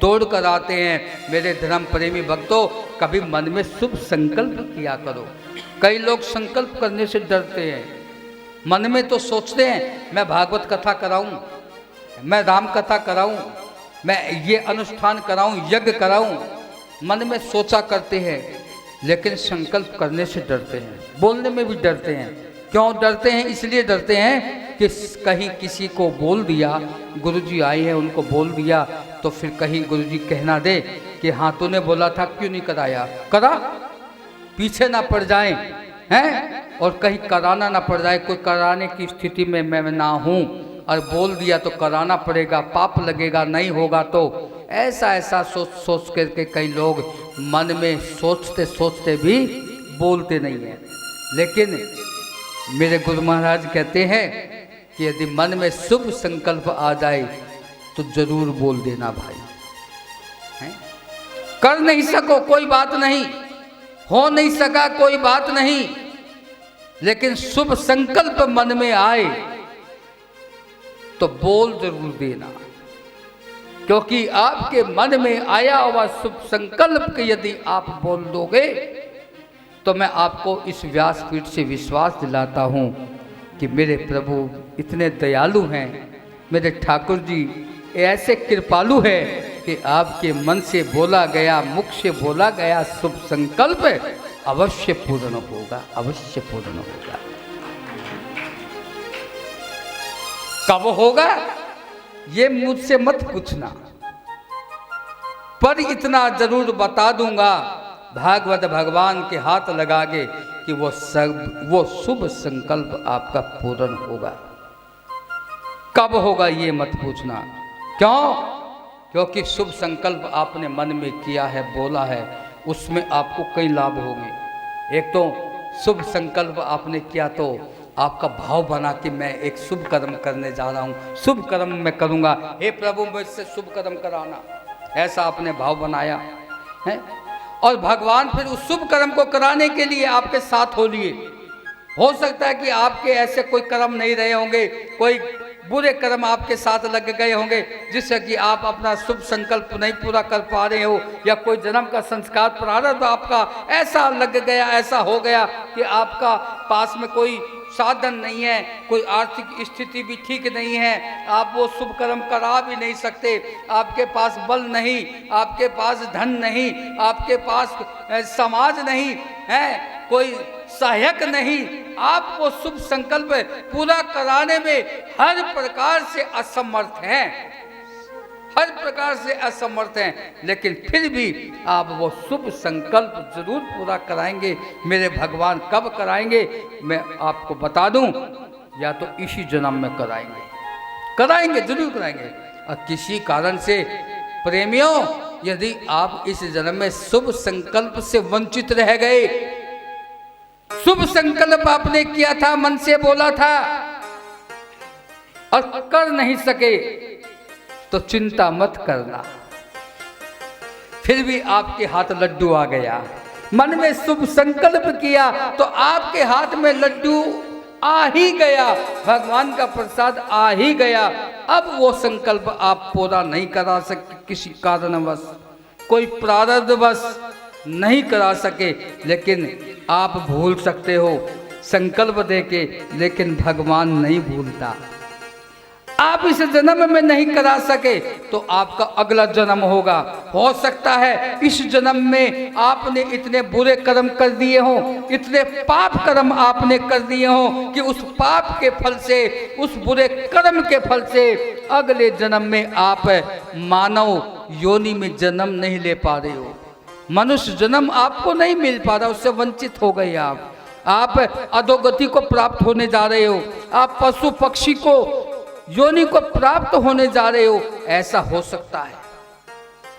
A: दौड़ कर आते हैं। मेरे धर्म प्रेमी भक्तों, कभी मन में शुभ संकल्प किया करो। कई लोग संकल्प करने से डरते हैं, मन में तो सोचते हैं मैं भागवत कथा कराऊं, मैं राम कथा कराऊं, मैं ये अनुष्ठान कराऊं, यज्ञ कराऊं, मन में सोचा करते हैं, लेकिन संकल्प करने से डरते हैं, बोलने में भी डरते हैं। क्यों डरते हैं? इसलिए डरते हैं कि कहीं किसी को बोल दिया, गुरुजी आए हैं उनको बोल दिया, तो फिर कहीं गुरुजी कहना दे कि हाँ तूने बोला था क्यों नहीं कराया, करा, पीछे ना पड़ जाए हैं, और कहीं कराना ना पड़ जाए, कोई कराने की स्थिति में मैं ना हूँ और बोल दिया तो कराना पड़ेगा, पाप लगेगा, नहीं होगा तो। ऐसा सोच सोच करके कई लोग मन में सोचते सोचते भी बोलते नहीं हैं। लेकिन मेरे गुरु महाराज कहते हैं कि यदि मन में शुभ संकल्प आ जाए तो जरूर बोल देना भाई, है? कर नहीं सको कोई बात नहीं, हो नहीं सका कोई बात नहीं, लेकिन शुभ संकल्प मन में आए तो बोल जरूर देना, क्योंकि आपके मन में आया हुआ शुभ संकल्प यदि आप बोल दोगे तो मैं आपको इस व्यासपीठ से विश्वास दिलाता हूँ कि मेरे प्रभु इतने दयालु हैं, मेरे ठाकुर जी ऐसे कृपालु हैं कि आपके मन से बोला गया, मुख से बोला गया शुभ संकल्प अवश्य पूर्ण होगा, अवश्य पूर्ण होगा। कब होगा ये मुझसे मत पूछना, पर इतना जरूर बता दूंगा, भागवत भगवान के हाथ लगागे कि वो शुभ संकल्प आपका पूर्ण होगा। कब होगा ये मत पूछना, क्यों? क्योंकि शुभ संकल्प आपने मन में किया है, बोला है, उसमें आपको कई लाभ होंगे। एक तो शुभ संकल्प आपने किया तो आपका भाव बना कि मैं एक शुभ कर्म करने जा रहा हूँ, शुभ कर्म मैं करूँगा, हे प्रभु मुझसे शुभ कर्म कराना, ऐसा आपने भाव बनाया है। और भगवान फिर उस शुभ कर्म को कराने के लिए आपके साथ हो लिए। हो सकता है कि आपके ऐसे कोई कर्म नहीं रहे होंगे, कोई बुरे कर्म आपके साथ लग गए होंगे जिससे कि आप अपना शुभ संकल्प नहीं पूरा कर पा रहे हो, या कोई जन्म का संस्कार प्रारब्ध आपका ऐसा लग गया, ऐसा हो गया कि आपका पास में कोई साधन नहीं है, कोई आर्थिक स्थिति भी ठीक नहीं है, आप वो शुभ कर्म करा भी नहीं सकते, आपके पास बल नहीं, आपके पास धन नहीं, आपके पास समाज नहीं है, कोई सहायक नहीं, आप वो शुभ संकल्प पूरा कराने में हर प्रकार से असमर्थ हैं, हर प्रकार से असमर्थ हैं, लेकिन फिर भी आप वो शुभ संकल्प जरूर पूरा कराएंगे। मेरे भगवान कब कराएंगे मैं आपको बता दूं, या तो इसी जन्म में कराएंगे, कराएंगे जरूर कराएंगे। और किसी कारण से प्रेमियों, यदि आप इस जन्म में शुभ संकल्प से वंचित रह गए, शुभ संकल्प आपने किया था, मन से बोला था और कर नहीं सके, तो चिंता मत करना, फिर भी आपके हाथ लड्डू आ गया, मन में शुभ संकल्प किया तो आपके हाथ में लड्डू आ ही गया, भगवान का प्रसाद आ ही गया। अब वो संकल्प आप पूरा नहीं करा सके, किसी कारणवश, कोई प्रारब्धवश नहीं करा सके, लेकिन आप भूल सकते हो संकल्प देके, लेकिन भगवान नहीं भूलता। आप इस जन्म में नहीं करा सके तो आपका अगला जन्म होगा, हो सकता है इस जन्म में आपने इतने बुरे कर्म कर दिए हों, इतने पाप कर्म आपने कर दिए हों कि उस पाप के फल से, उस बुरे कर्म के फल से अगले जन्म में आप मानव योनि में जन्म नहीं ले पा रहे हो, मनुष्य जन्म आपको नहीं मिल पा रहा, उससे वंचित हो गए आप अधोगति को प्राप्त होने जा रहे हो, आप पशु पक्षी को योनि को प्राप्त होने जा रहे हो। ऐसा हो सकता है,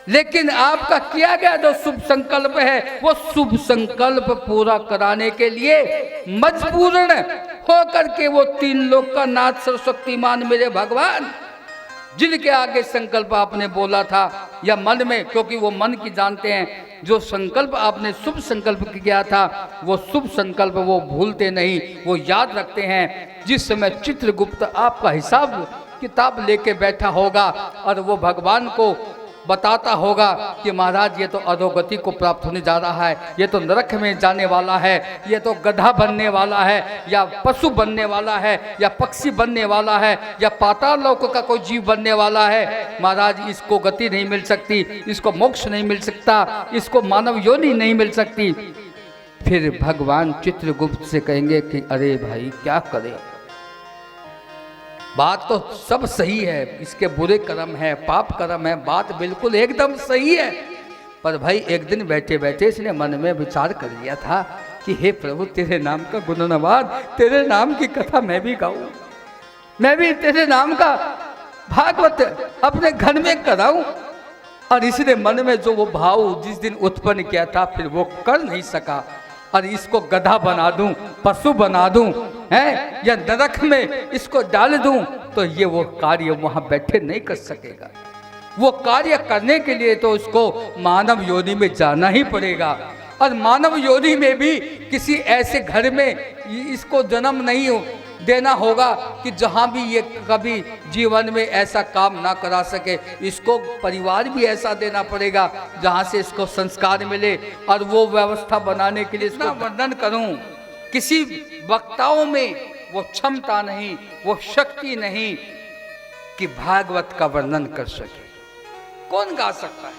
A: लेकिन आपका किया गया जो शुभ संकल्प है, वो शुभ संकल्प पूरा कराने के लिए मजबूरन होकर के वो तीन लोक का नाथ सर्वशक्तिमान मेरे भगवान, जिनके आगे संकल्प आपने बोला था या मन में, क्योंकि वो मन की जानते हैं, जो संकल्प आपने शुभ संकल्प किया था वो शुभ संकल्प वो भूलते नहीं, वो याद रखते हैं। जिस समय चित्रगुप्त आपका हिसाब किताब लेके बैठा होगा और वो भगवान को बताता होगा कि महाराज ये तो अधोगति को प्राप्त होने जा रहा है, ये तो नरक में जाने वाला है, ये तो गधा बनने वाला है, या पशु बनने वाला है, या पक्षी बनने वाला है, या पाताल लोक का कोई जीव बनने वाला है, महाराज इसको गति नहीं मिल सकती, इसको मोक्ष नहीं मिल सकता, इसको मानव योनि नहीं मिल सकती। फिर भगवान चित्रगुप्त से कहेंगे कि अरे भाई क्या करें, बात तो सब सही है, इसके बुरे कर्म है, पाप कर्म है, बात बिल्कुल एकदम सही है, पर भाई एक दिन बैठे बैठे इसने मन में विचार कर लिया था कि हे प्रभु तेरे नाम का गुणनवाद, तेरे नाम की कथा मैं भी गाऊं, मैं भी तेरे नाम का भागवत अपने घर में कराऊं। और इसने मन में जो वो भाव जिस दिन उत्पन्न किया था फिर वो कर नहीं सका, और इसको गधा बना दूं, पशु बना दूं, हैं, या नरक में इसको डाल दूं, तो ये वो कार्य वहां बैठे नहीं कर सकेगा। वो कार्य करने के लिए तो उसको मानव योनि में जाना ही पड़ेगा, और मानव योनि में भी किसी ऐसे घर में इसको जन्म नहीं देना होगा कि जहां भी ये कभी जीवन में ऐसा काम ना करा सके। इसको परिवार भी ऐसा देना पड़ेगा जहां से इसको संस्कार मिले, और वो व्यवस्था बनाने के लिए इसका वर्णन करूं, किसी वक्ताओं में वो क्षमता नहीं, वो शक्ति नहीं कि भागवत का वर्णन कर सके। कौन गा सकता है?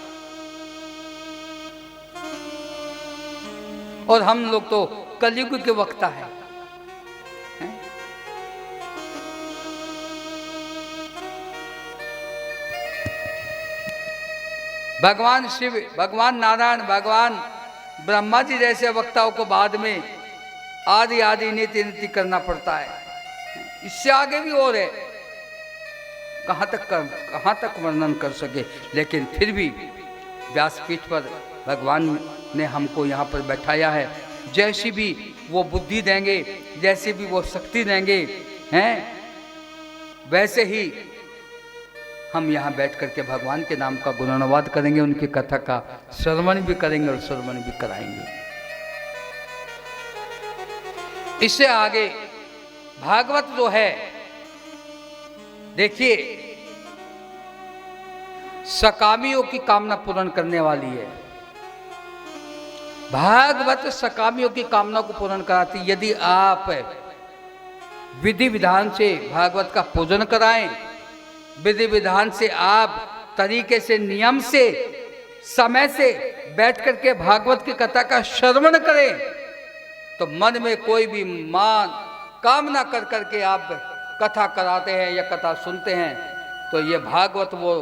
A: और हम लोग तो कलयुग के वक्ता हैं। भगवान शिव, भगवान नारायण, भगवान ब्रह्मा जी जैसे वक्ताओं को बाद में आदि आदि नीति नीति करना पड़ता है। इससे आगे भी और है, कहाँ तक वर्णन कर सके। लेकिन फिर भी व्यासपीठ पर भगवान ने हमको यहाँ पर बैठाया है, जैसी भी वो बुद्धि देंगे, जैसी भी वो शक्ति देंगे, हैं, वैसे ही हम यहाँ बैठ करके भगवान के नाम का गुणानुवाद करेंगे, उनकी कथा का श्रवण भी करेंगे और श्रवण भी कराएंगे। इससे आगे भागवत जो है, देखिए सकामियों की कामना पूर्ण करने वाली है। भागवत सकामियों की कामना को पूर्ण कराती। यदि आप विधि विधान से भागवत का पूजन कराएं, विधि विधान से आप तरीके से, नियम से, समय से बैठ करके भागवत की कथा का श्रवण करें, तो मन में कोई भी मान कामना कर करके आप कथा कराते हैं या कथा सुनते हैं, तो ये भागवत वो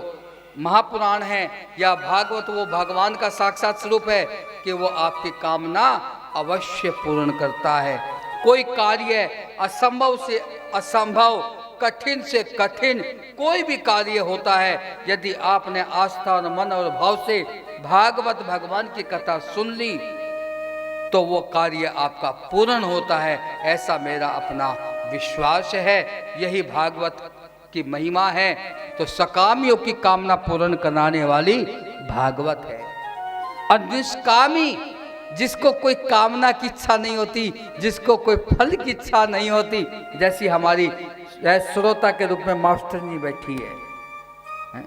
A: महापुराण है, या भागवत वो भगवान का साक्षात स्वरूप है कि वो आपकी कामना अवश्य पूर्ण करता है। कोई कार्य असंभव से असंभव, कठिन से कठिन कोई भी कार्य होता है, यदि आपने आस्था और मन और भाव से भागवत भगवान की कथा सुन ली तो वो कार्य आपका पूर्ण होता है, ऐसा मेरा अपना विश्वास है। यही भागवत की महिमा है। तो सकामियों की कामना पूर्ण कराने वाली भागवत है। और निष्कामी, जिसको कोई कामना की इच्छा नहीं होती, जिसको कोई फल की इच्छा नहीं होती, जैसी हमारी श्रोता के रूप में मास्टर जी बैठी है,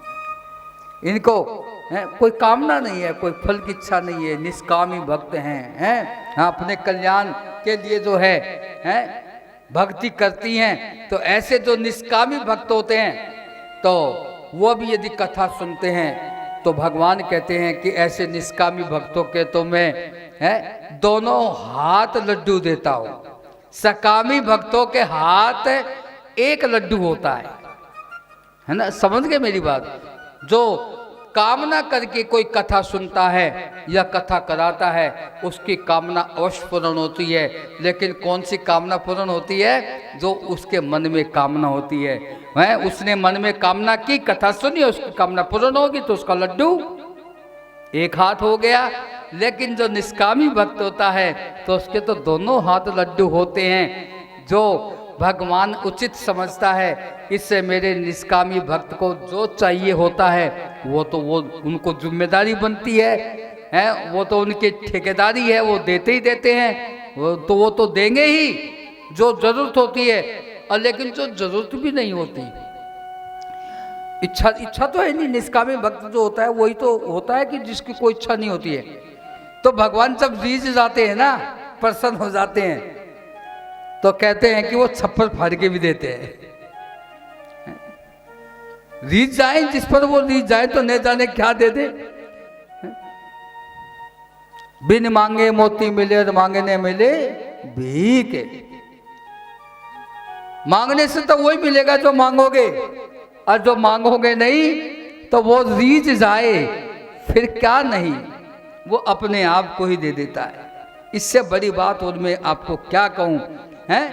A: इनको कोई कामना नहीं है, कोई फल की इच्छा नहीं है, निष्कामी भक्त हैं, अपने कल्याण के लिए जो है भक्ति करती हैं। तो ऐसे जो निष्कामी भक्त होते हैं, तो वो भी यदि कथा सुनते हैं तो भगवान कहते हैं कि ऐसे निष्कामी भक्तों के तो मैं दोनों हाथ लड्डू देता हूं। सकामी भक्तों के हाथ एक लड्डू होता है ना? समझ गए मेरी बात? जो कामना करके कोई कथा सुनता है या कथा कराता है, उसकी कामना अवश्य पूर्ण होती है। लेकिन कौन सी कामना पूर्ण होती है? जो उसके मन में कामना होती है। उसने मन में कामना की, कथा सुनी, उसकी कामना पूर्ण होगी तो उसका लड्डू एक हाथ हो गया। लेकिन जो निष्कामी भक्त होता है तो उसके तो दोनों हाथ लड्डू होते हैं। जो भगवान उचित समझता है, इससे मेरे निष्कामी भक्त को जो चाहिए होता है वो उनको जिम्मेदारी बनती है, वो तो उनकी ठेकेदारी है, वो देते ही देते हैं। वो तो देंगे ही जो जरूरत होती है, और लेकिन जो जरूरत भी नहीं होती, इच्छा तो है नहीं। निष्कामी भक्त जो होता है वही तो होता है कि जिसकी कोई इच्छा नहीं होती है। तो भगवान जब रीझ जाते हैं ना, प्रसन्न हो जाते हैं, तो कहते हैं कि वो छप्पर फाड़ के भी देते हैं। रीझ जाए जिस पर वो रीझ जाए तो न जाने क्या दे दे। बिन मांगे मोती मिले और मांगने मिले भीख। मांगने से तो वही मिलेगा जो मांगोगे, और जो मांगोगे नहीं तो वो रीझ जाए फिर क्या नहीं, वो अपने आप को ही दे देता है। इससे बड़ी बात और मैं आपको क्या कहूं, हैं?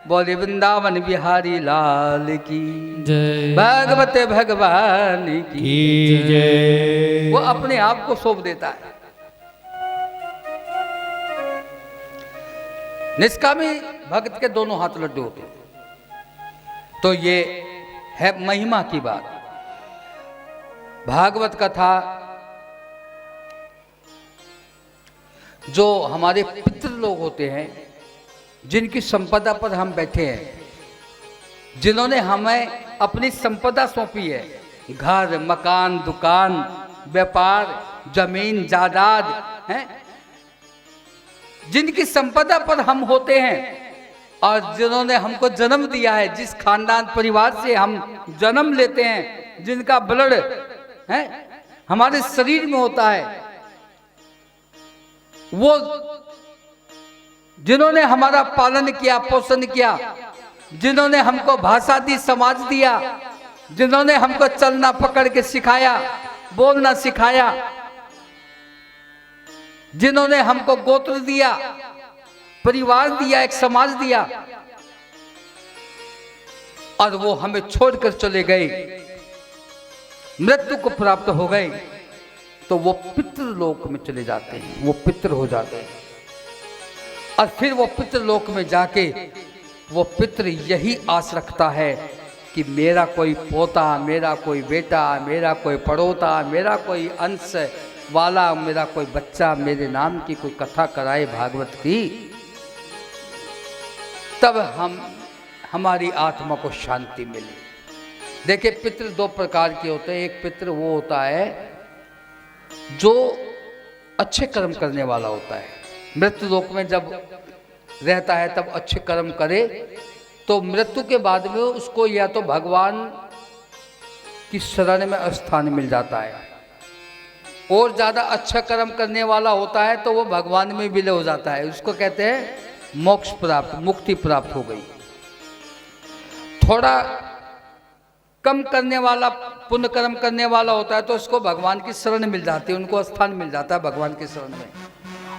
A: बोले वृंदावन बिहारी लाल की
C: जय,
A: भगवते भगवान की
C: जय।
A: वो अपने आप को सौंप देता है। निष्कामी भक्त के दोनों हाथ लड्डू होते हैं। तो ये है महिमा की बात। भागवत कथा जो हमारे पितृ लोग होते हैं, जिनकी संपदा पर हम बैठे हैं, जिन्होंने हमें अपनी संपदा सौंपी है, घर मकान दुकान व्यापार जमीन जायदाद हैं, जिनकी संपदा पर हम होते हैं, और जिन्होंने हमको जन्म दिया है, जिस खानदान परिवार से हम जन्म लेते हैं, जिनका ब्लड है हमारे शरीर में होता है, वो जिन्होंने हमारा पालन किया पोषण किया, जिन्होंने हमको भाषा दी समाज दिया, जिन्होंने हमको चलना पकड़ के सिखाया बोलना सिखाया, जिन्होंने हमको गोत्र दिया परिवार दिया एक समाज दिया, और वो हमें छोड़कर चले गए, मृत्यु को प्राप्त हो गए, तो वो पितृलोक में चले जाते हैं, वो पितृ हो जाते हैं। और फिर वो पितृलोक में जाके वो पितृ यही आस रखता है कि मेरा कोई पोता, मेरा कोई बेटा, मेरा कोई पड़ोता, मेरा कोई अंश वाला, मेरा कोई बच्चा मेरे नाम की कोई कथा कराए भागवत की, तब हमारी आत्मा को शांति मिले। देखिए पितृ दो प्रकार के होते हैं। एक पितृ वो होता है जो अच्छे कर्म करने वाला होता है। मृत्यु लोक में जब रहता है तब अच्छे कर्म करे, तो मृत्यु के बाद में उसको या तो भगवान की शरण में स्थान मिल जाता है, और ज़्यादा अच्छा कर्म करने वाला होता है तो वो भगवान में विलय हो जाता है। उसको कहते हैं मोक्ष प्राप्त, मुक्ति प्राप्त हो गई। थोड़ा कम करने वाला पुण्य कर्म करने वाला होता है तो उसको भगवान की शरण मिल जाती है, उनको स्थान मिल जाता है भगवान की शरण में।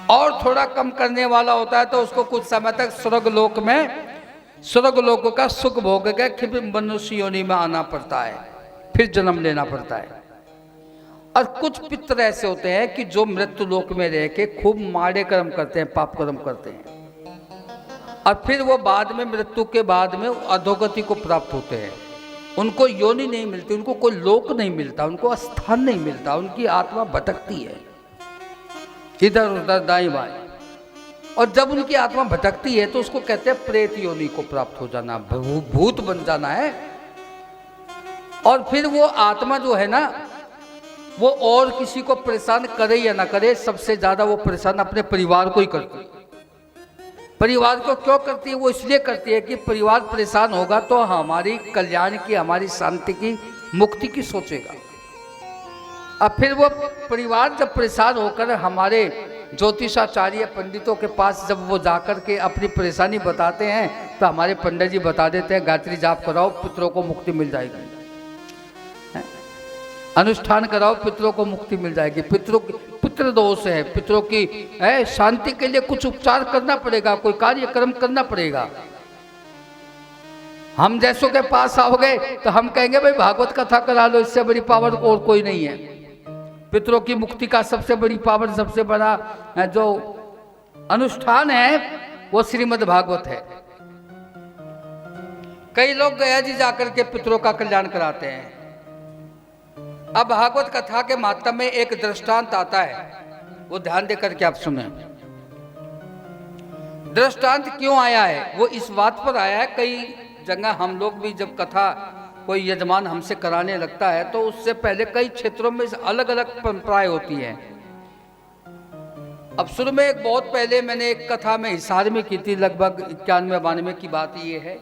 A: और थोड़ा कम करने वाला होता है तो उसको कुछ समय तक स्वर्गलोक में, स्वर्गलोक का सुख भोग के फिर मनुष्य योनि में आना पड़ता है, फिर जन्म लेना पड़ता है। और कुछ पितृ ऐसे होते हैं कि जो मृत्यु लोक में रह के खूब माड़े कर्म करते हैं, पाप कर्म करते हैं, और फिर वो बाद में मृत्यु के बाद में अधोगति को प्राप्त होते हैं। उनको योनि नहीं मिलती, उनको कोई लोक नहीं मिलता, उनको स्थान नहीं मिलता, उनकी आत्मा भटकती है इधर उधर दाएं बाएं। और जब उनकी आत्मा भटकती है तो उसको कहते हैं प्रेत योनि को प्राप्त हो जाना, भूत बन जाना है। और फिर वो आत्मा जो है ना, वो और किसी को परेशान करे या ना करे, सबसे ज्यादा वो परेशान अपने परिवार को ही करती है। परिवार को क्यों करती है? वो इसलिए करती है कि परिवार परेशान होगा तो हमारी कल्याण की, हमारी शांति की, मुक्ति की सोचेगा। अब फिर वो परिवार जब परेशान होकर हमारे ज्योतिषाचार्य पंडितों के पास जब वो जाकर के अपनी परेशानी बताते हैं तो हमारे पंडित जी बता देते हैं गायत्री जाप कराओ, पितरों को मुक्ति मिल जाएगी, अनुष्ठान कराओ, पितरों को मुक्ति मिल जाएगी। पितृ दोष है, पितरों की शांति के लिए कुछ उपचार करना पड़ेगा, कोई कार्यक्रम करना पड़ेगा। हम जैसों के पास आओगे तो हम कहेंगे भाई भागवत कथा करा लो, इससे बड़ी पावर और कोई नहीं है। पितरों की मुक्ति का सबसे बड़ी पावन, सबसे बड़ा जो अनुष्ठान है वो श्रीमद् भागवत है। कई लोग गया जी जाकर के पितरों का कल्याण कराते हैं। अब भागवत कथा के माध्यम में एक दृष्टांत आता है, वो ध्यान देकर के आप सुने। दृष्टांत क्यों आया है? वो इस बात पर आया है, कई जगह हम लोग भी जब कथा कोई यजमान हमसे कराने लगता है तो उससे पहले कई क्षेत्रों में अलग अलग परंपराएं होती हैं। अब शुरू में एक बहुत पहले मैंने एक कथा में हिसार में की थी, लगभग 91-92 की बात ये है।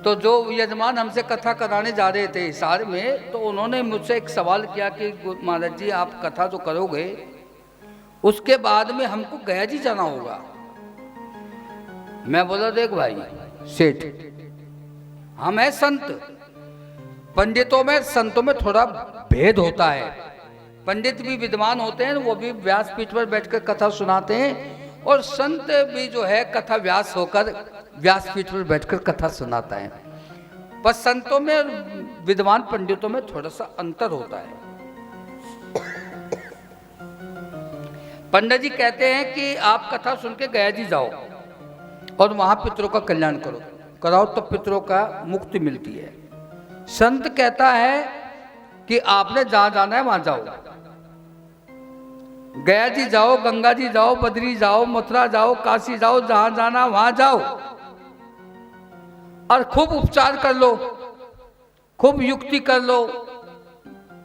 A: तो जो यजमान हमसे कथा कराने जा रहे थे हिसार में, तो उन्होंने मुझसे एक सवाल किया कि महाराज जी आप कथा जो करोगे उसके बाद में हमको गया जी जाना होगा। मैं बोला देख भाई सेठ, हम हैं संत, पंडितों में संतों में थोड़ा भेद होता है। पंडित भी विद्वान होते हैं, वो भी व्यासपीठ पर बैठकर कथा सुनाते हैं, और संत भी जो है कथा व्यास होकर व्यासपीठ पर बैठकर कथा सुनाता है। पर संतों में और विद्वान पंडितों में थोड़ा सा अंतर होता है। पंडित जी कहते हैं कि आप कथा सुन के गया जी जाओ और वहां पितरों का कल्याण कराओ तो पितरों का मुक्ति मिलती है। संत कहता है कि आपने जहां जाना है वहां जाओ, गया जी जाओ, गंगा जी जाओ, बद्री जाओ, मथुरा जाओ, काशी जाओ, जहां जाना वहां जाओ और खूब उपचार कर लो, खूब युक्ति कर लो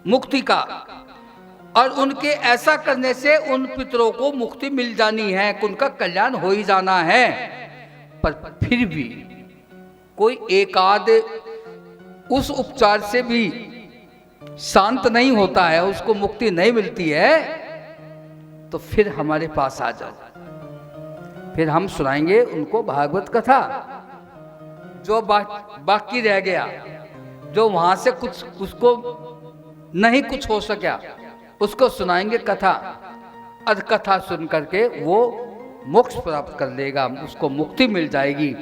A: मुक्ति का, और उनके ऐसा करने से उन पितरों को मुक्ति मिल जानी है, उनका कल्याण हो ही जाना है। पर फिर भी कोई एकाध उस उपचार से भी शांत नहीं होता है, उसको मुक्ति नहीं मिलती है, तो फिर हमारे पास आ जाओ, फिर हम सुनाएंगे उनको भागवत कथा। जो बाकी रह गया, जो वहां से कुछ उसको नहीं कुछ हो सका, उसको सुनाएंगे कथा, और कथा सुन करके वो मोक्ष प्राप्त कर लेगा, उसको मुक्ति मिल जाएगी।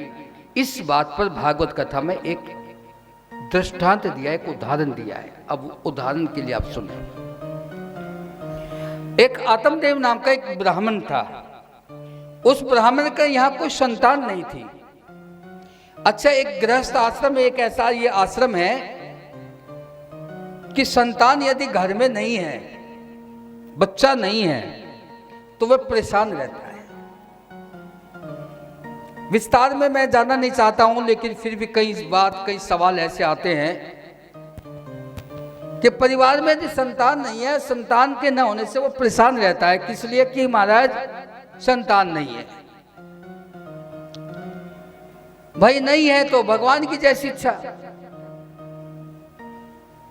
A: इस बात पर भागवत कथा में एक दृष्टांत दिया है, एक उदाहरण दिया है। अब उदाहरण के लिए आप सुने। एक आत्मदेव नाम का एक ब्राह्मण था। उस ब्राह्मण का यहाँ कोई संतान नहीं थी। अच्छा, एक गृहस्थ आश्रम, एक ऐसा ये आश्रम है कि संतान यदि घर में नहीं है, बच्चा नहीं है, तो वह परेशान रहता है। विस्तार में मैं जाना नहीं चाहता हूं, लेकिन फिर भी कई सवाल ऐसे आते हैं कि परिवार में यदि संतान नहीं है, संतान के न होने से वो परेशान रहता है। किस लिए? कि महाराज संतान नहीं है। भाई नहीं है तो भगवान की जैसी इच्छा।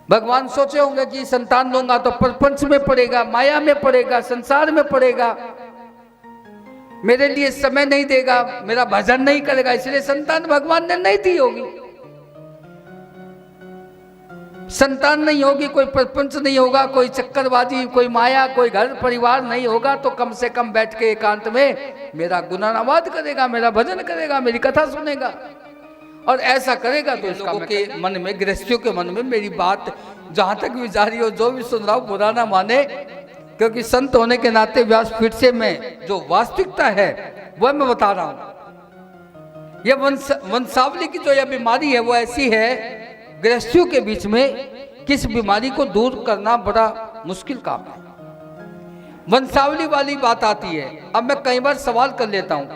A: भगवान सोचे होंगे कि संतान लूंगा तो प्रपंच में पड़ेगा, माया में पड़ेगा, संसार में पड़ेगा, मेरे लिए समय नहीं देगा, मेरा भजन नहीं करेगा, इसलिए संतान भगवान ने नहीं दी होगी। संतान नहीं होगी, कोई प्रपंच नहीं होगा, कोई चक्करबाजी, कोई माया, कोई घर परिवार नहीं होगा, तो कम से कम बैठ के एकांत में मेरा गुणानुवाद करेगा, मेरा भजन करेगा, मेरी कथा सुनेगा। और ऐसा करेगा तो लोगों के मन में, गृहस्थियों के मन में मेरी बात जहां तक भी जारी हो, जो भी सुन रहा हो बुरा ना माने, क्योंकि संत होने के नाते व्यासपीठ से मैं जो वास्तविकता है वह मैं बता रहा हूं। यह वंशावली की जो यह बीमारी है वो ऐसी है, गृहस्थियों के बीच में किस बीमारी को दूर करना बड़ा मुश्किल काम है। वंशावली वाली बात आती है। अब मैं कई बार सवाल कर लेता हूं,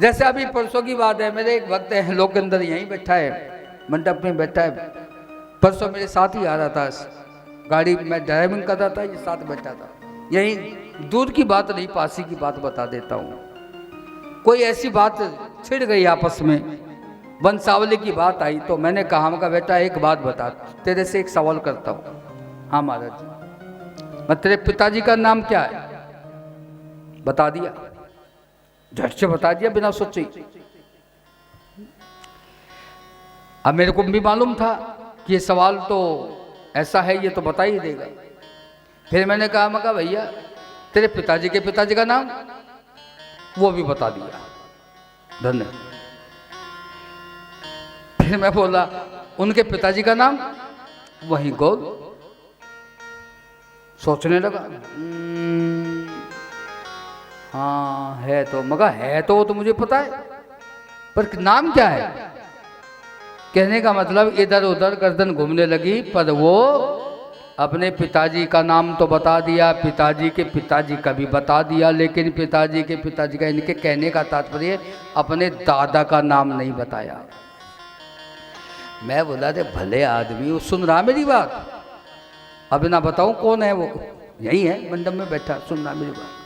A: जैसे अभी परसों की बात है, मेरे एक भक्त है लोग के अंदर यहीं बैठा है, मंडप में बैठा है, परसों मेरे साथ ही आ रहा था, गाड़ी में ड्राइविंग कर रहा था, ये साथ बैठा था। यही दूर की बात नहीं, पासी की बात बता देता हूँ। कोई ऐसी बात छिड़ गई आपस में, वंशावली की बात आई, तो मैंने कहा का बेटा एक बात बता, तेरे से एक सवाल करता हूँ। हाँ महाराज। मैं तेरे पिताजी का नाम क्या है? बता दिया, झट से बता दिया बिना सोचे। अब मेरे को भी मालूम था कि ये सवाल तो ऐसा है, ये तो बता ही देगा। फिर मैंने कहा, मैं कहा भैया तेरे पिताजी के पिताजी का नाम? वो भी बता दिया, धन्यवाद। फिर मैं बोला उनके पिताजी का नाम? वही गोल। सोचने लगा, हाँ है तो, मगर है तो वो तो मुझे पता है, पर नाम क्या है? कहने का मतलब इधर उधर गर्दन घूमने लगी, पर वो अपने पिताजी का नाम तो बता दिया, पिताजी के पिताजी का भी बता दिया, लेकिन पिताजी के पिताजी का, इनके कहने का तात्पर्य अपने दादा का नाम नहीं बताया। मैं बोला थे भले आदमी, वो सुन रहा मेरी बात, अब ना बताऊं कौन है वो, यही है मंडप में बैठा, सुन रहा मेरी बात।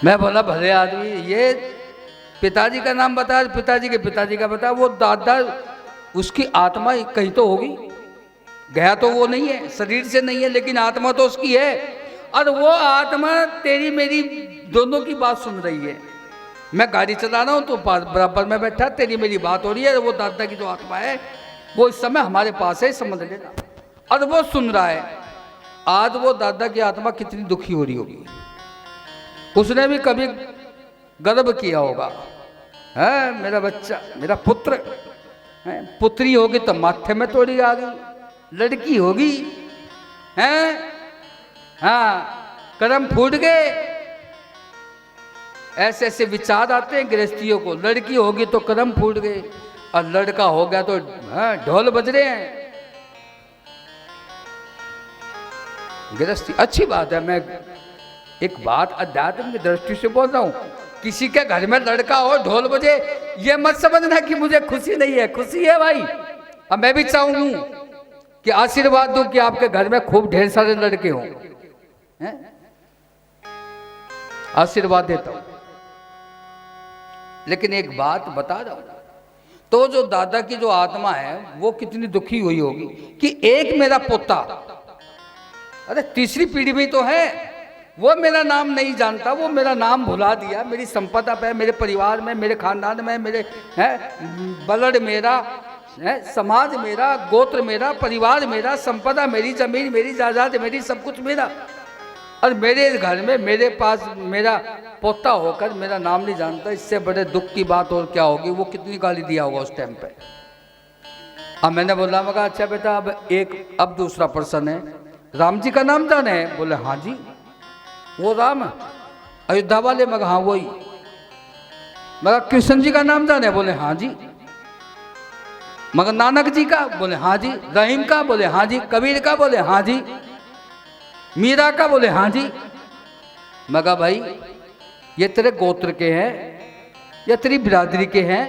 A: मैं बोला भले आदमी, ये पिताजी का नाम बता, पिताजी के पिताजी का बता, वो दादा उसकी आत्मा कहीं तो होगी, गया तो वो नहीं है, शरीर से नहीं है, लेकिन आत्मा तो उसकी है, और वो आत्मा तेरी मेरी दोनों की बात सुन रही है। मैं गाड़ी चला रहा हूँ तो बराबर में बैठा, तेरी मेरी बात हो रही है, वो दादा की जो आत्मा है वो इस समय हमारे पास है, समझ लेना, और वो सुन रहा है। आज वो दादा की आत्मा कितनी दुखी हो रही होगी, उसने भी कभी गर्व किया होगा, है मेरा बच्चा, मेरा पुत्र है, पुत्री होगी तो माथे में तोड़ी आ गई, लड़की होगी हैं, हाँ कर्म फूट गए, ऐसे ऐसे विचार आते हैं गृहस्थियों को, लड़की होगी तो कर्म फूट गए, और लड़का हो गया तो ढोल बज रहे हैं। गृहस्थी अच्छी बात है, मैं एक बात अध्यात्म की दृष्टि से बोल रहा हूं, किसी के घर में लड़का हो ढोल बजे, ये मत समझना कि मुझे खुशी नहीं है, खुशी है भाई। अब मैं भी चाहूंगा कि आशीर्वाद दूं कि आपके घर में खूब ढेर सारे लड़के हों, आशीर्वाद देता हूं, लेकिन एक बात बता रहा हूं, तो जो दादा की जो आत्मा है वो कितनी दुखी हुई होगी कि एक मेरा पोता, अरे तीसरी पीढ़ी में तो है, वो मेरा नाम नहीं जानता, वो मेरा नाम भुला दिया, मेरी संपदा पे, मेरे परिवार में, मेरे खानदान में, मेरे बलड मेरा है, समाज मेरा, गोत्र मेरा, परिवार मेरा, संपदा मेरी, जमीन मेरी, जायदाद मेरी, सब कुछ मेरा, और मेरे घर में मेरे पास मेरा पोता होकर मेरा नाम नहीं जानता, इससे बड़े दुख की बात और क्या होगी। वो कितनी गाली दिया होगा उस टाइम पे। अब मैंने बोला, मगर अच्छा बेटा अब दूसरा पर्सन है, राम जी का नाम जाने है? बोले हाँ जी, वो राम अयोध्या वाले, मगर हाँ वही। मगर कृष्ण जी का नाम जाने? बोले हाँ जी। मगर नानक जी का? बोले हाँ जी। रहीम का? बोले हाँ जी। कबीर का? बोले हाँ जी। मीरा का? बोले हाँ जी। मगर भाई ये तेरे गोत्र के हैं, या तेरी बिरादरी के हैं,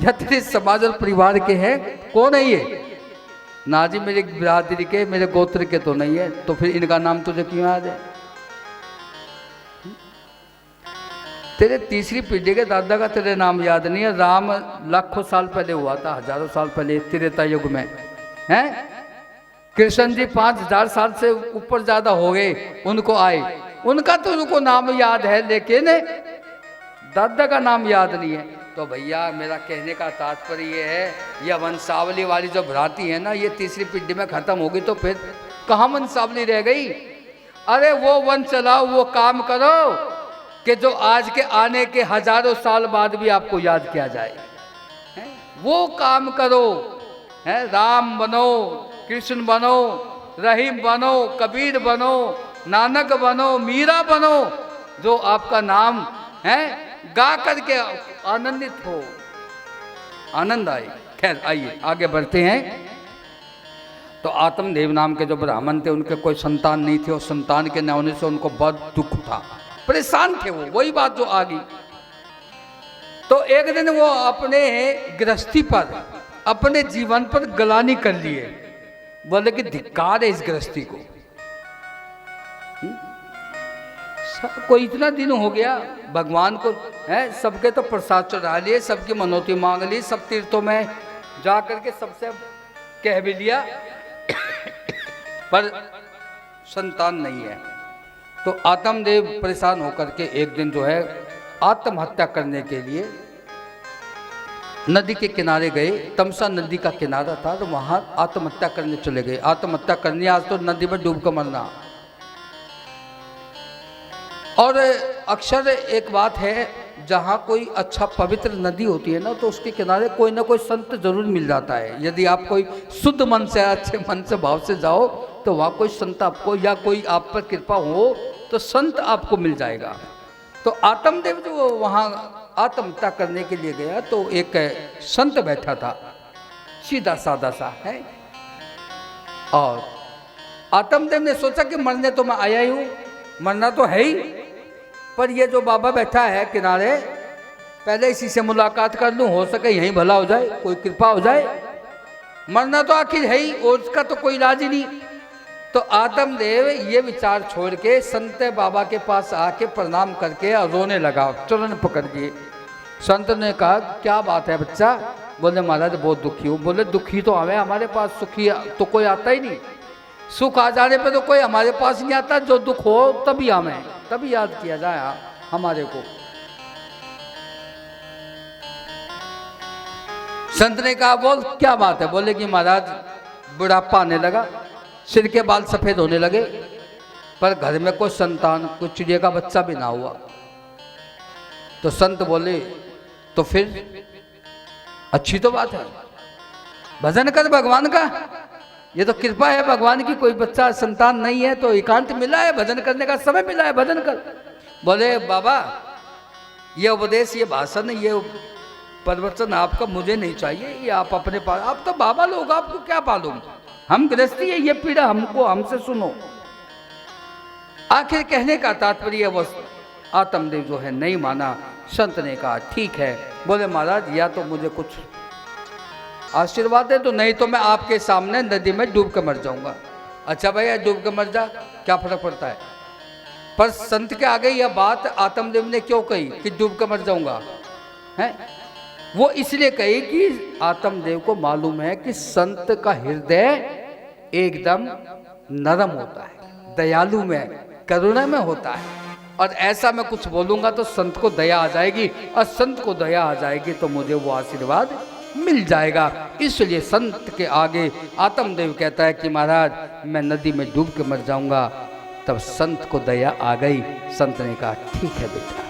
A: या तेरे समाज और परिवार के हैं? कौन है ये? ना जी मेरी बिरादरी के, मेरे गोत्र के तो नहीं है। तो फिर इनका नाम तुझे क्यों याद है? तेरे तीसरी पीढ़ी के दादा का तेरे नाम याद नहीं है। राम लाखों साल पहले हुआ था, हजारों साल पहले त्रेता युग में, हैं? कृष्ण जी 5000 साल से ऊपर ज्यादा हो गए उनको आए, उनका तो उनको नाम याद है, लेकिन दादा का नाम याद नहीं है। तो भैया मेरा कहने का तात्पर्य ये है, यह वंशावली वाली जो भ्रांति है ना, ये तीसरी पीढ़ी में खत्म होगी तो फिर कहाँ वंशावली रह गई? अरे वो वन चलाओ, वो काम करो कि जो आज के आने के हजारों साल बाद भी आपको याद किया जाए, वो काम करो। है राम बनो, कृष्ण बनो, रहीम बनो, कबीर बनो, नानक बनो, मीरा बनो, जो आपका नाम है गा करके आनंदित हो, आनंद आए। खैर आइए आगे बढ़ते हैं। तो आत्मदेव नाम के जो ब्राह्मण थे, उनके कोई संतान नहीं थे, और संतान के न होने से उनको बहुत दुख था, परेशान थे वो। वही बात जो आ गई। तो एक दिन वो अपने गृहस्थी पर, अपने जीवन पर गलानी कर लिए, बोले कि धिक्कार है इस गृहस्थी को। कोई इतना दिन हो गया, भगवान को है सबके तो प्रसाद चढ़ा लिए, सबकी मनौती मांग ली, सब तीर्थों में जा करके सबसे कह भी लिया, पर संतान नहीं है। तो आत्मदेव परेशान होकर के एक दिन जो है आत्महत्या करने के लिए नदी के किनारे गए। तमसा नदी का किनारा था, तो वहां आत्महत्या करने चले गए। आत्महत्या करनी, आज तो नदी में डूब कर मरना। और अक्सर एक बात है, जहाँ कोई अच्छा पवित्र नदी होती है ना, तो उसके किनारे कोई ना कोई संत जरूर मिल जाता है। यदि आप कोई शुद्ध मन से, अच्छे मन से, भाव से जाओ तो वहाँ कोई संत आपको, या कोई आप पर कृपा हो तो संत आपको मिल जाएगा। तो आत्मदेव जो वहाँ आत्महत्या करने के लिए गया तो एक संत बैठा था, सीधा साधा सा है, और आत्मदेव ने सोचा कि मरने तो मैं आया ही हूँ, मरना तो है ही, पर ये जो बाबा बैठा है किनारे, पहले इसी से मुलाकात कर लूँ, हो सके यहीं भला हो जाए, कोई कृपा हो जाए, मरना तो आखिर है ही, और उसका तो कोई इलाज ही नहीं। तो आत्मदेव ये विचार छोड़ के संत बाबा के पास आके प्रणाम करके और रोने लगा, चरण पकड़ के। संत ने कहा क्या बात है बच्चा? बोले महाराज बहुत दुखी हूँ। बोले दुखी तो आवे हमारे पास, सुखी तो कोई आता ही नहीं, सुख आ जाने पे तो कोई हमारे पास नहीं आता, जो दुख हो तभी हमें, तभी याद किया जाए हमारे को। संत ने कहा बोल क्या बात है? बोले कि महाराज बुढ़ापा आने लगा, सिर के बाल सफेद होने लगे, पर घर में कोई संतान, कोई चिड़िया का बच्चा भी ना हुआ। तो संत बोले तो फिर अच्छी तो बात है, भजन कर भगवान का, ये तो कृपा है भगवान की, कोई बच्चा संतान नहीं है तो एकांत मिला है, भजन करने का समय मिला है, भजन कर। बोले बाबा ये उपदेश, ये भाषण, ये प्रवचन आपका मुझे नहीं चाहिए, ये आप अपने पास, आप तो बाबा लोग, आपको क्या मालूम, हम गृहस्थी है, ये पीड़ा हमको, हमसे सुनो। आखिर कहने का तात्पर्य वो आत्मदेव जो है नहीं माना। संत ने कहा ठीक है। बोले महाराज या तो मुझे कुछ आशीर्वाद है, तो नहीं तो मैं आपके सामने नदी में डूब कर मर जाऊंगा। अच्छा भैया डूब कर मर जा, क्या फर्क पड़ता है? पर संत के आगे यह बात आत्मदेव ने क्यों कही कि डूब कर मर जाऊंगा है? वो इसलिए कही कि आत्मदेव को मालूम है कि संत का हृदय एकदम नरम होता है, दयालु में, करुणा में होता है, और ऐसा मैं कुछ बोलूंगा तो संत को दया आ जाएगी, और संत को दया आ जाएगी तो मुझे वो आशीर्वाद मिल जाएगा। इसलिए संत के आगे आत्मदेव कहता है कि महाराज मैं नदी में डूब के मर जाऊंगा। तब संत को दया आ गई। संत ने कहा ठीक है बेटा।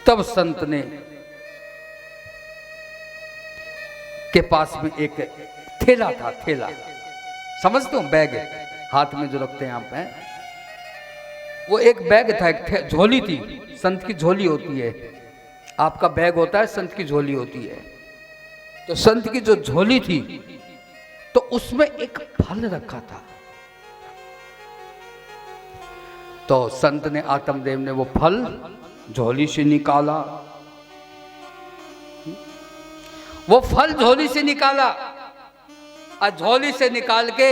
A: तब संत ने के पास में एक थैला था, थैला समझते हो, बैग हाथ में जो रखते हैं आप हैं, वो एक बैग था, एक झोली थी, संत की झोली होती है, आपका बैग होता है, संत की झोली होती है। तो संत की जो झोली थी तो उसमें एक फल रखा था। तो संत ने, आत्मदेव ने वो फल झोली से निकाला, वो फल झोली से निकाला, और झोली से निकाल के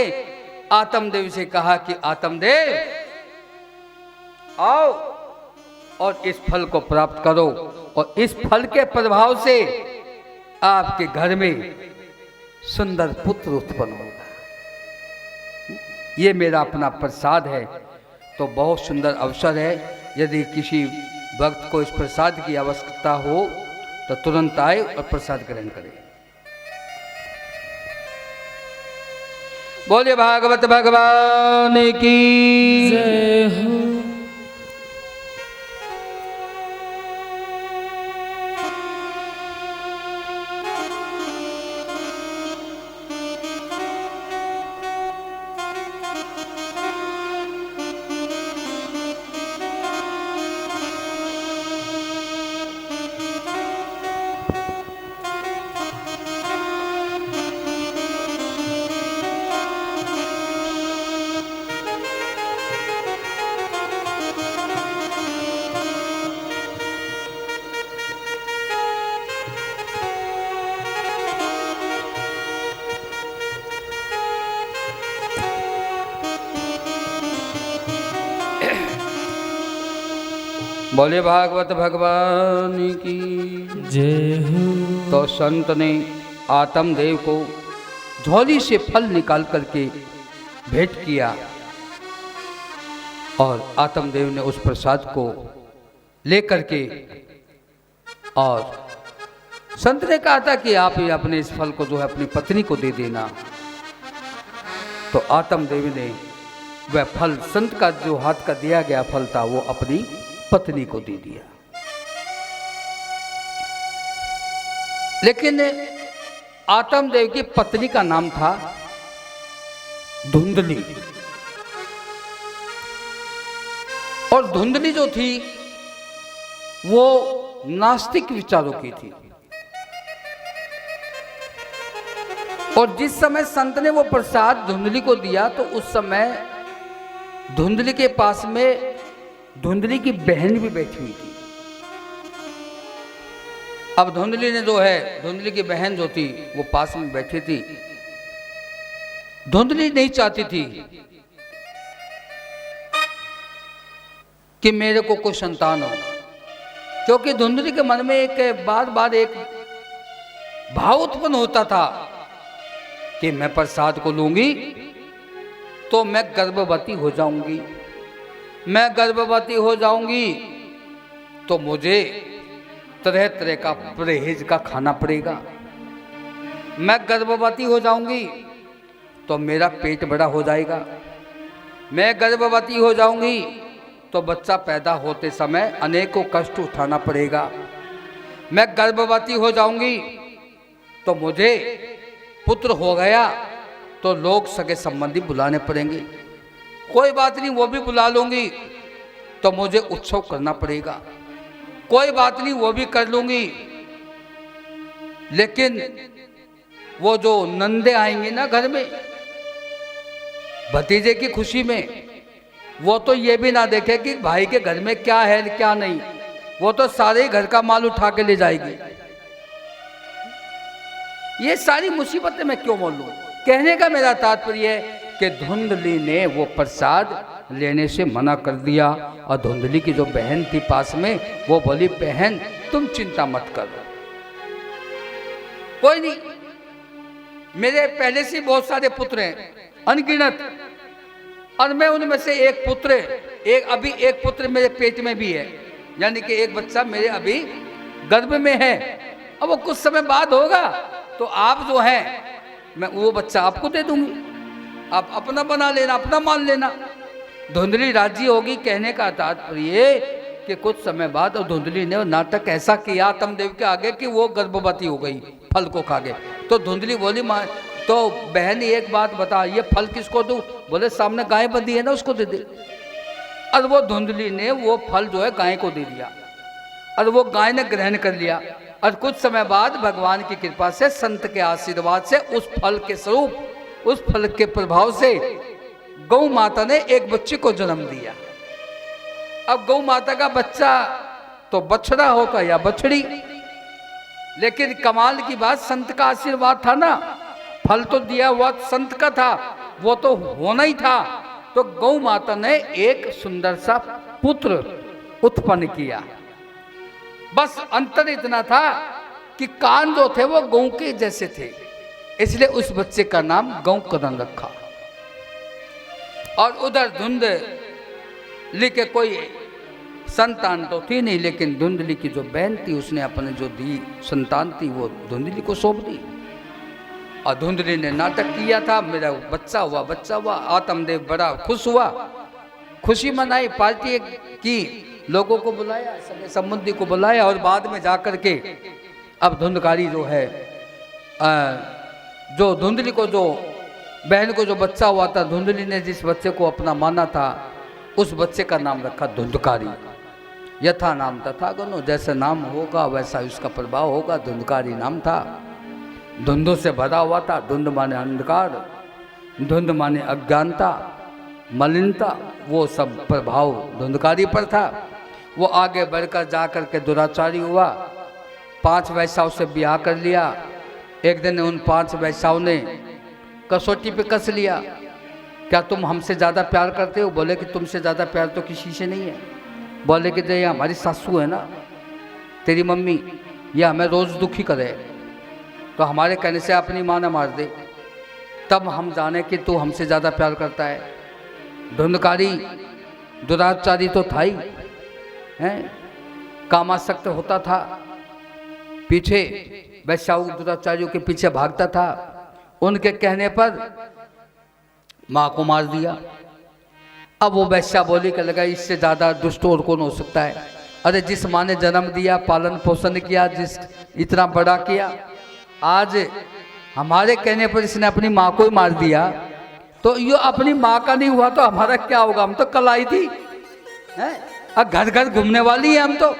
A: आत्मदेव से कहा कि आत्मदेव आओ और इस फल को प्राप्त करो, और इस फल के प्रभाव से आपके घर में सुंदर पुत्र उत्पन्न होगा। ये मेरा अपना प्रसाद है। तो बहुत सुंदर अवसर है, यदि किसी भक्त को इस प्रसाद की आवश्यकता हो तो तुरंत आए और प्रसाद ग्रहण करें। बोले भागवत भगवान की
C: जय हो।
A: बोले भागवत भगवान की
C: जय हो।
A: तो संत ने आत्मदेव को झोली से फल निकाल करके भेंट किया, और आत्मदेव ने उस प्रसाद को लेकर के, और संत ने कहा था कि आप ही अपने इस फल को जो है अपनी पत्नी को दे देना। तो आत्मदेव ने वह फल संत का जो हाथ का दिया गया फल था वो अपनी पत्नी को दे दिया। लेकिन आत्मदेव की पत्नी का नाम था धुंधली, और धुंधली जो थी वो नास्तिक विचारों की थी। और जिस समय संत ने वो प्रसाद धुंधली को दिया तो उस समय धुंधली के पास में धुंधली की बहन भी बैठी हुई थी। अब धुंधली ने जो है, धुंधली की बहन जो थी वो पास में बैठी थी। धुंधली नहीं चाहती थी कि मेरे को कोई संतान हो, क्योंकि धुंधली के मन में एक बार बार एक भाव उत्पन्न होता था कि मैं प्रसाद को लूंगी तो मैं गर्भवती हो जाऊंगी, मैं गर्भवती हो जाऊंगी तो मुझे तरह तरह का परहेज का खाना पड़ेगा, मैं गर्भवती हो जाऊंगी तो मेरा पेट बड़ा हो जाएगा, मैं गर्भवती हो जाऊंगी तो बच्चा पैदा होते समय अनेकों कष्ट उठाना पड़ेगा, मैं गर्भवती हो जाऊंगी तो मुझे पुत्र हो गया तो लोग सगे संबंधी बुलाने पड़ेंगे, कोई बात नहीं वो भी बुला लूंगी तो मुझे उत्सव करना पड़ेगा, कोई बात नहीं वो भी कर लूंगी। लेकिन वो जो नंदे आएंगे ना घर में भतीजे की खुशी में, वो तो ये भी ना देखे कि भाई के घर में क्या है क्या नहीं, वो तो सारे ही घर का माल उठा के ले जाएगी। ये सारी मुसीबतें मैं क्यों बोलूं? कहने का मेरा तात्पर्य है कि धुंधली ने वो प्रसाद लेने से मना कर दिया, और धुंधली की जो बहन थी पास में वो बोली, बहन तुम चिंता मत करो, कोई नहीं, मेरे पहले से बहुत सारे पुत्र हैं अनगिनत, और मैं उनमें से एक पुत्र, अभी एक पुत्र मेरे पेट में भी है, यानी कि एक बच्चा मेरे अभी गर्भ में है, अब वो कुछ समय बाद होगा तो आप जो है मैं वो बच्चा आपको दे दूंगी, आप अपना बना लेना, अपना मान लेना। धुंधली राजी होगी। कहने का तात्पर्य कि कुछ समय बाद और धुंधली ने नाटक ऐसा किया आत्मदेव के आगे कि वो गर्भवती हो गई फल को खा के। तो धुंधली बोली, माँ तो बहन एक बात बता, ये फल किसको दूं? बोले सामने गाय बंधी है ना, उसको दे दे। और वो धुंधली ने वो फल जो है गाय को दे दिया, और वो गाय ने ग्रहण कर लिया। और कुछ समय बाद भगवान की कृपा से, संत के आशीर्वाद से, उस फल के स्वरूप, उस फल के प्रभाव से गौ माता ने एक बच्चे को जन्म दिया। अब गौ माता का बच्चा तो बछड़ा होगा या बछड़ी, लेकिन कमाल की बात संत का आशीर्वाद था ना, फल तो दिया हुआ संत का था, वो तो होना ही था। तो गौ माता ने एक सुंदर सा पुत्र उत्पन्न किया। बस अंतर इतना था कि कान जो थे वो गौ के जैसे थे, इसलिए उस बच्चे का नाम गौ कदन रखा। और उधर धुंधली के कोई संतान तो थी नहीं, लेकिन धुंधली की जो बहन थी उसने अपने जो दी संतान थी वो धुंधली को सौंप दी। और धुंधली ने नाटक किया था, मेरा बच्चा हुआ बच्चा हुआ। आत्मदेव बड़ा खुश हुआ, खुशी मनाई, पार्टी की, लोगों को बुलाया, सगे संबंधी को बुलाया। और बाद में जाकर के अब धुंधकारी जो है, जो धुंधली को, जो बहन को जो बच्चा हुआ था, धुंधली ने जिस बच्चे को अपना माना था उस बच्चे का नाम रखा धुंधकारी। यथा नाम तथा गुणो, जैसे नाम होगा वैसा उसका प्रभाव होगा। धुंधकारी नाम था, धुंधों से भरा हुआ था। धुंध माने अंधकार, धुंध माने अज्ञानता, मलिनता, वो सब प्रभाव धुंधकारी पर था। वो आगे बढ़कर जाकर के दुराचारी हुआ, 5 वैश्याओं से ब्याह कर लिया। एक दिन उन 5 वैश्याओं ने कसौटी पे कस लिया, क्या तुम हमसे ज़्यादा प्यार करते हो? बोले कि तुमसे ज़्यादा प्यार तो किसी से नहीं है। बोले कि ये हमारी सासू है ना, तेरी मम्मी, ये हमें रोज़ दुखी करे, तो हमारे कहने से अपनी माँ न मार दे, तब हम जाने कि तू हमसे ज़्यादा प्यार करता है। धुंधकारी दुराचारी तो था ही, हैं, कामासक्त होता था, पीछे वैश्याओं दुराचारियों के पीछे भागता था। उनके कहने पर माँ को मार दिया। अब वो वैश्या बोली के लगा इससे ज़्यादा दुष्ट और कौन हो सकता है। अरे जिस माँ ने जन्म दिया, पालन पोषण किया, जिस इतना बड़ा किया, आज हमारे कहने पर इसने अपनी माँ को ही मार दिया, तो ये अपनी माँ का नहीं हुआ तो हमारा क्या होगा? हम तो कल आई थी, हैं? अब घर घर घूमने वाली है हम तो,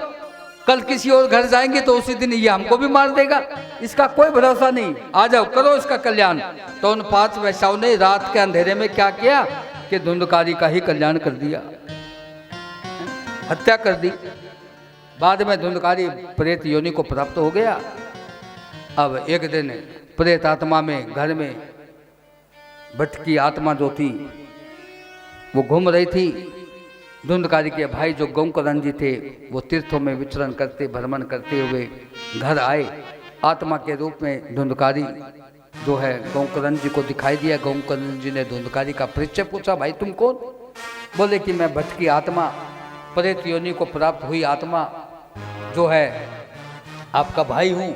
A: कल किसी और घर जाएंगे तो उसी दिन ये हमको भी मार देगा, इसका कोई भरोसा नहीं, आ जाओ करो इसका कल्याण। तो उन 5 वैश्याओं ने रात के अंधेरे में क्या किया कि धुंधकारी का ही कल्याण कर दिया, हत्या कर दी। बाद में धुंधकारी प्रेत योनि को प्राप्त हो गया। अब एक दिन प्रेत आत्मा में घर में भटकी आत्मा जो थी वो घूम रही थी। धुंधकारी के भाई जो गौकरण जी थे वो तीर्थों में विचरण करते भ्रमण करते हुए घर आए। आत्मा के रूप में धुंधकारी जो है गौकरण जी को दिखाई दिया। गौकरण जी ने धुंधकारी का परिचय पूछा, भाई तुम कौन? बोले कि मैं भटकी आत्मा, प्रेत योनि को प्राप्त हुई आत्मा जो है आपका भाई हूँ।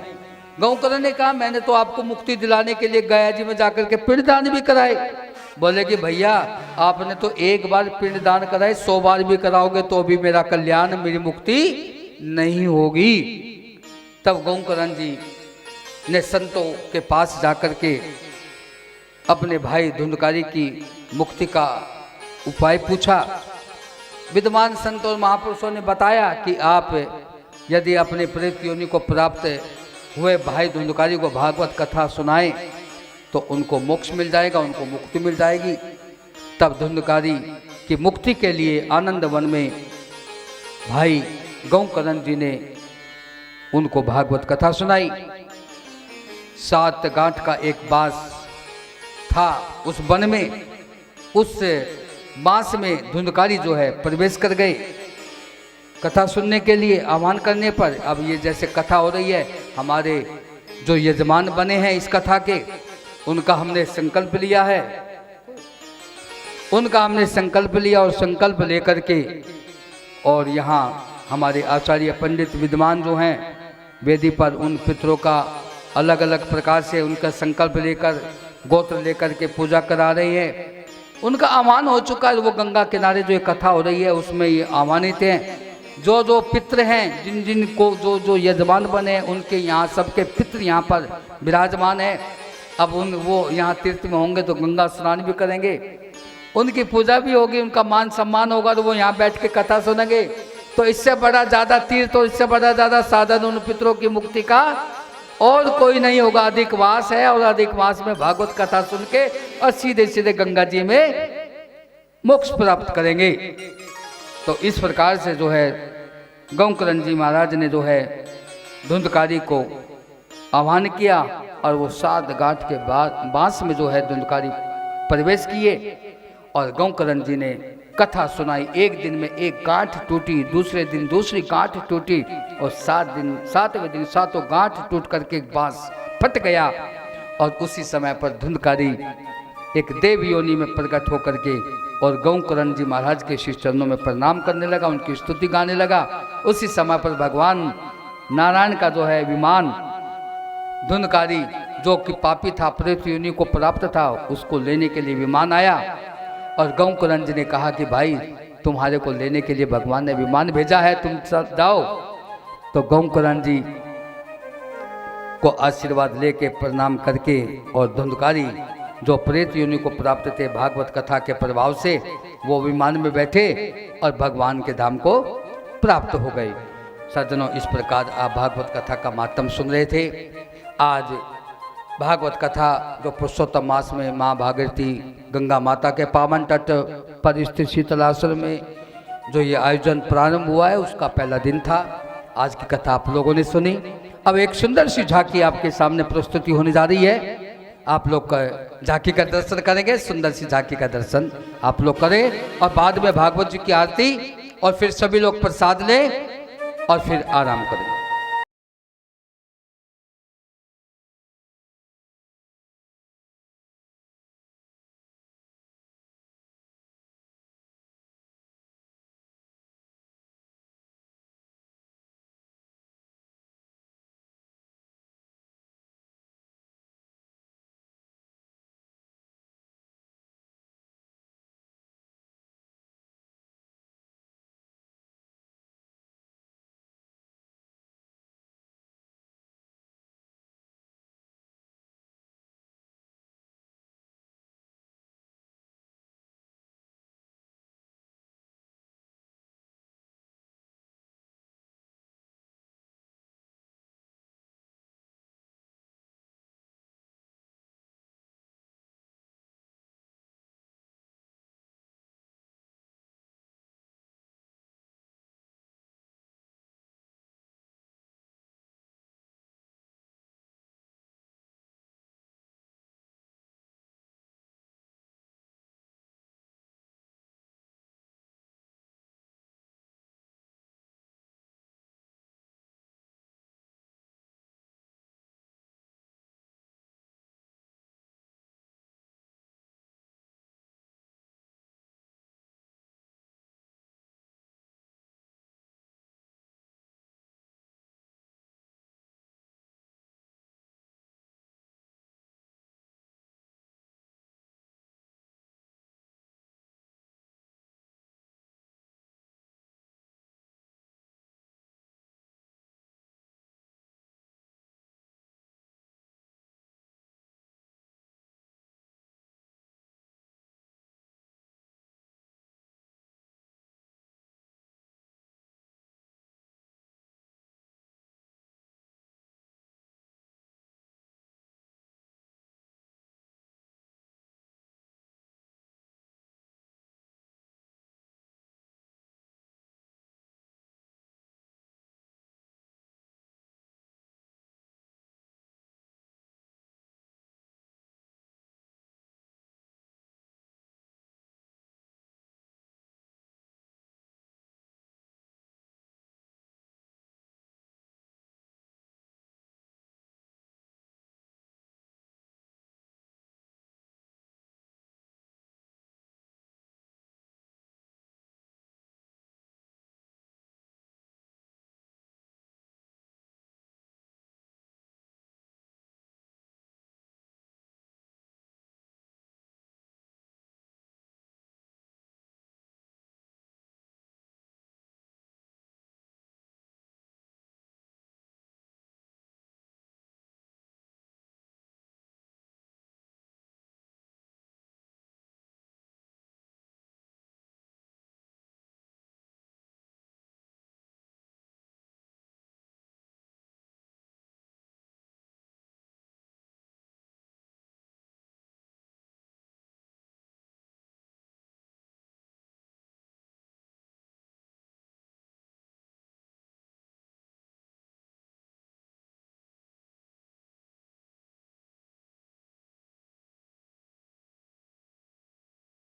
A: गौकर्ण ने कहा मैंने तो आपको मुक्ति दिलाने के लिए गया जी में जाकर के पिंडदान भी कराए। बोले कि भैया आपने तो एक बार पिंडदान कराए, 100 बार भी कराओगे तो भी मेरा कल्याण, मेरी मुक्ति नहीं होगी। तब गौकर्ण जी ने संतों के पास जाकर के अपने भाई धुंधकारी की मुक्ति का उपाय पूछा। विद्वान संत और महापुरुषों ने बताया कि आप यदि अपने प्रेत योनि को प्राप्त हुए भाई धुंधकारी को भागवत कथा सुनाएं तो उनको मोक्ष मिल जाएगा, उनको मुक्ति मिल जाएगी। तब धुंधकारी की मुक्ति के लिए आनंद वन में भाई गौकर्ण जी ने उनको भागवत कथा सुनाई। 7 गांठ का एक बांस था उस वन में, उस बांस में धुंधकारी जो है प्रवेश कर गए कथा सुनने के लिए आह्वान करने पर। अब ये जैसे कथा हो रही है, हमारे जो यजमान बने हैं इस कथा के, उनका हमने संकल्प लिया है, उनका हमने संकल्प लिया और संकल्प लेकर के और यहाँ हमारे आचार्य पंडित विद्वान जो हैं वेदी पर उन पितरों का अलग अलग प्रकार से उनका संकल्प लेकर गोत्र लेकर के पूजा करा रहे हैं। उनका आह्वान हो चुका है। वो गंगा किनारे जो एक कथा हो रही है उसमें ये आह्वानित हैं। जो जो पितृ हैं, जिन जिन को जो जो यजमान बने हैं, उनके यहाँ सबके पितृ यहाँ पर विराजमान है। अब वो यहाँ तीर्थ में होंगे तो गंगा स्नान भी करेंगे, उनकी पूजा भी होगी, उनका मान सम्मान होगा, तो वो यहाँ बैठ के कथा सुनेंगे। तो इससे बड़ा ज़्यादा तीर्थ और इससे बड़ा ज़्यादा साधन उन पितरों की मुक्ति का और कोई नहीं होगा। अधिक मास है और अधिक मास में भागवत कथा सुन के और सीधे सीधे गंगा जी में मोक्ष प्राप्त करेंगे। तो इस प्रकार से जो है गौकर्ण जी महाराज ने जो है धुंधकारी को आह्वान किया और वो 7 गांठ के बाद बांस में जो है धुंधकारी प्रवेश किए और गौकर्ण जी ने कथा सुनाई। एक दिन में एक गांठ टूटी, दूसरे दिन दूसरी गांठ टूटी और 7वें दिन 7 गांठ टूट करके बांस फट गया। और उसी समय पर धुंधकारी एक देव योनि में प्रकट होकर के और गौकर्ण जी महाराज के श्री चरणों में प्रणाम करने लगा, उनकी स्तुति गाने लगा। उसी समय पर भगवान नारायण का जो है विमान धुंधकारी जो कि पापी था, प्रेत योनि को प्राप्त था, उसको लेने के लिए विमान आया। और गौकर्ण जी ने कहा कि भाई तुम्हारे को लेने के लिए भगवान ने विमान भेजा है, तुम सब जाओ। तो गौकर्ण जी को आशीर्वाद लेके प्रणाम करके और धुंधकारी जो प्रेत योनि को प्राप्त थे भागवत कथा के प्रभाव से, वो विमान में बैठे और भगवान के धाम को प्राप्त हो गए। सज्जनों, इस प्रकार आप भागवत कथा का मातम सुन रहे थे। आज भागवत कथा जो पुरुषोत्तम मास में माँ भागीरथी गंगा माता के पावन तट पर स्थित शीतलाश्रम में जो ये आयोजन प्रारंभ हुआ है उसका पहला दिन था। आज की कथा आप लोगों ने सुनी। अब एक सुंदर सी झांकी आपके सामने प्रस्तुति होने जा रही है। आप लोग का झांकी का दर्शन करेंगे, सुंदर सी झांकी का दर्शन आप लोग करें और बाद में भागवत जी की आरती और फिर सभी लोग प्रसाद लें और फिर आराम करें।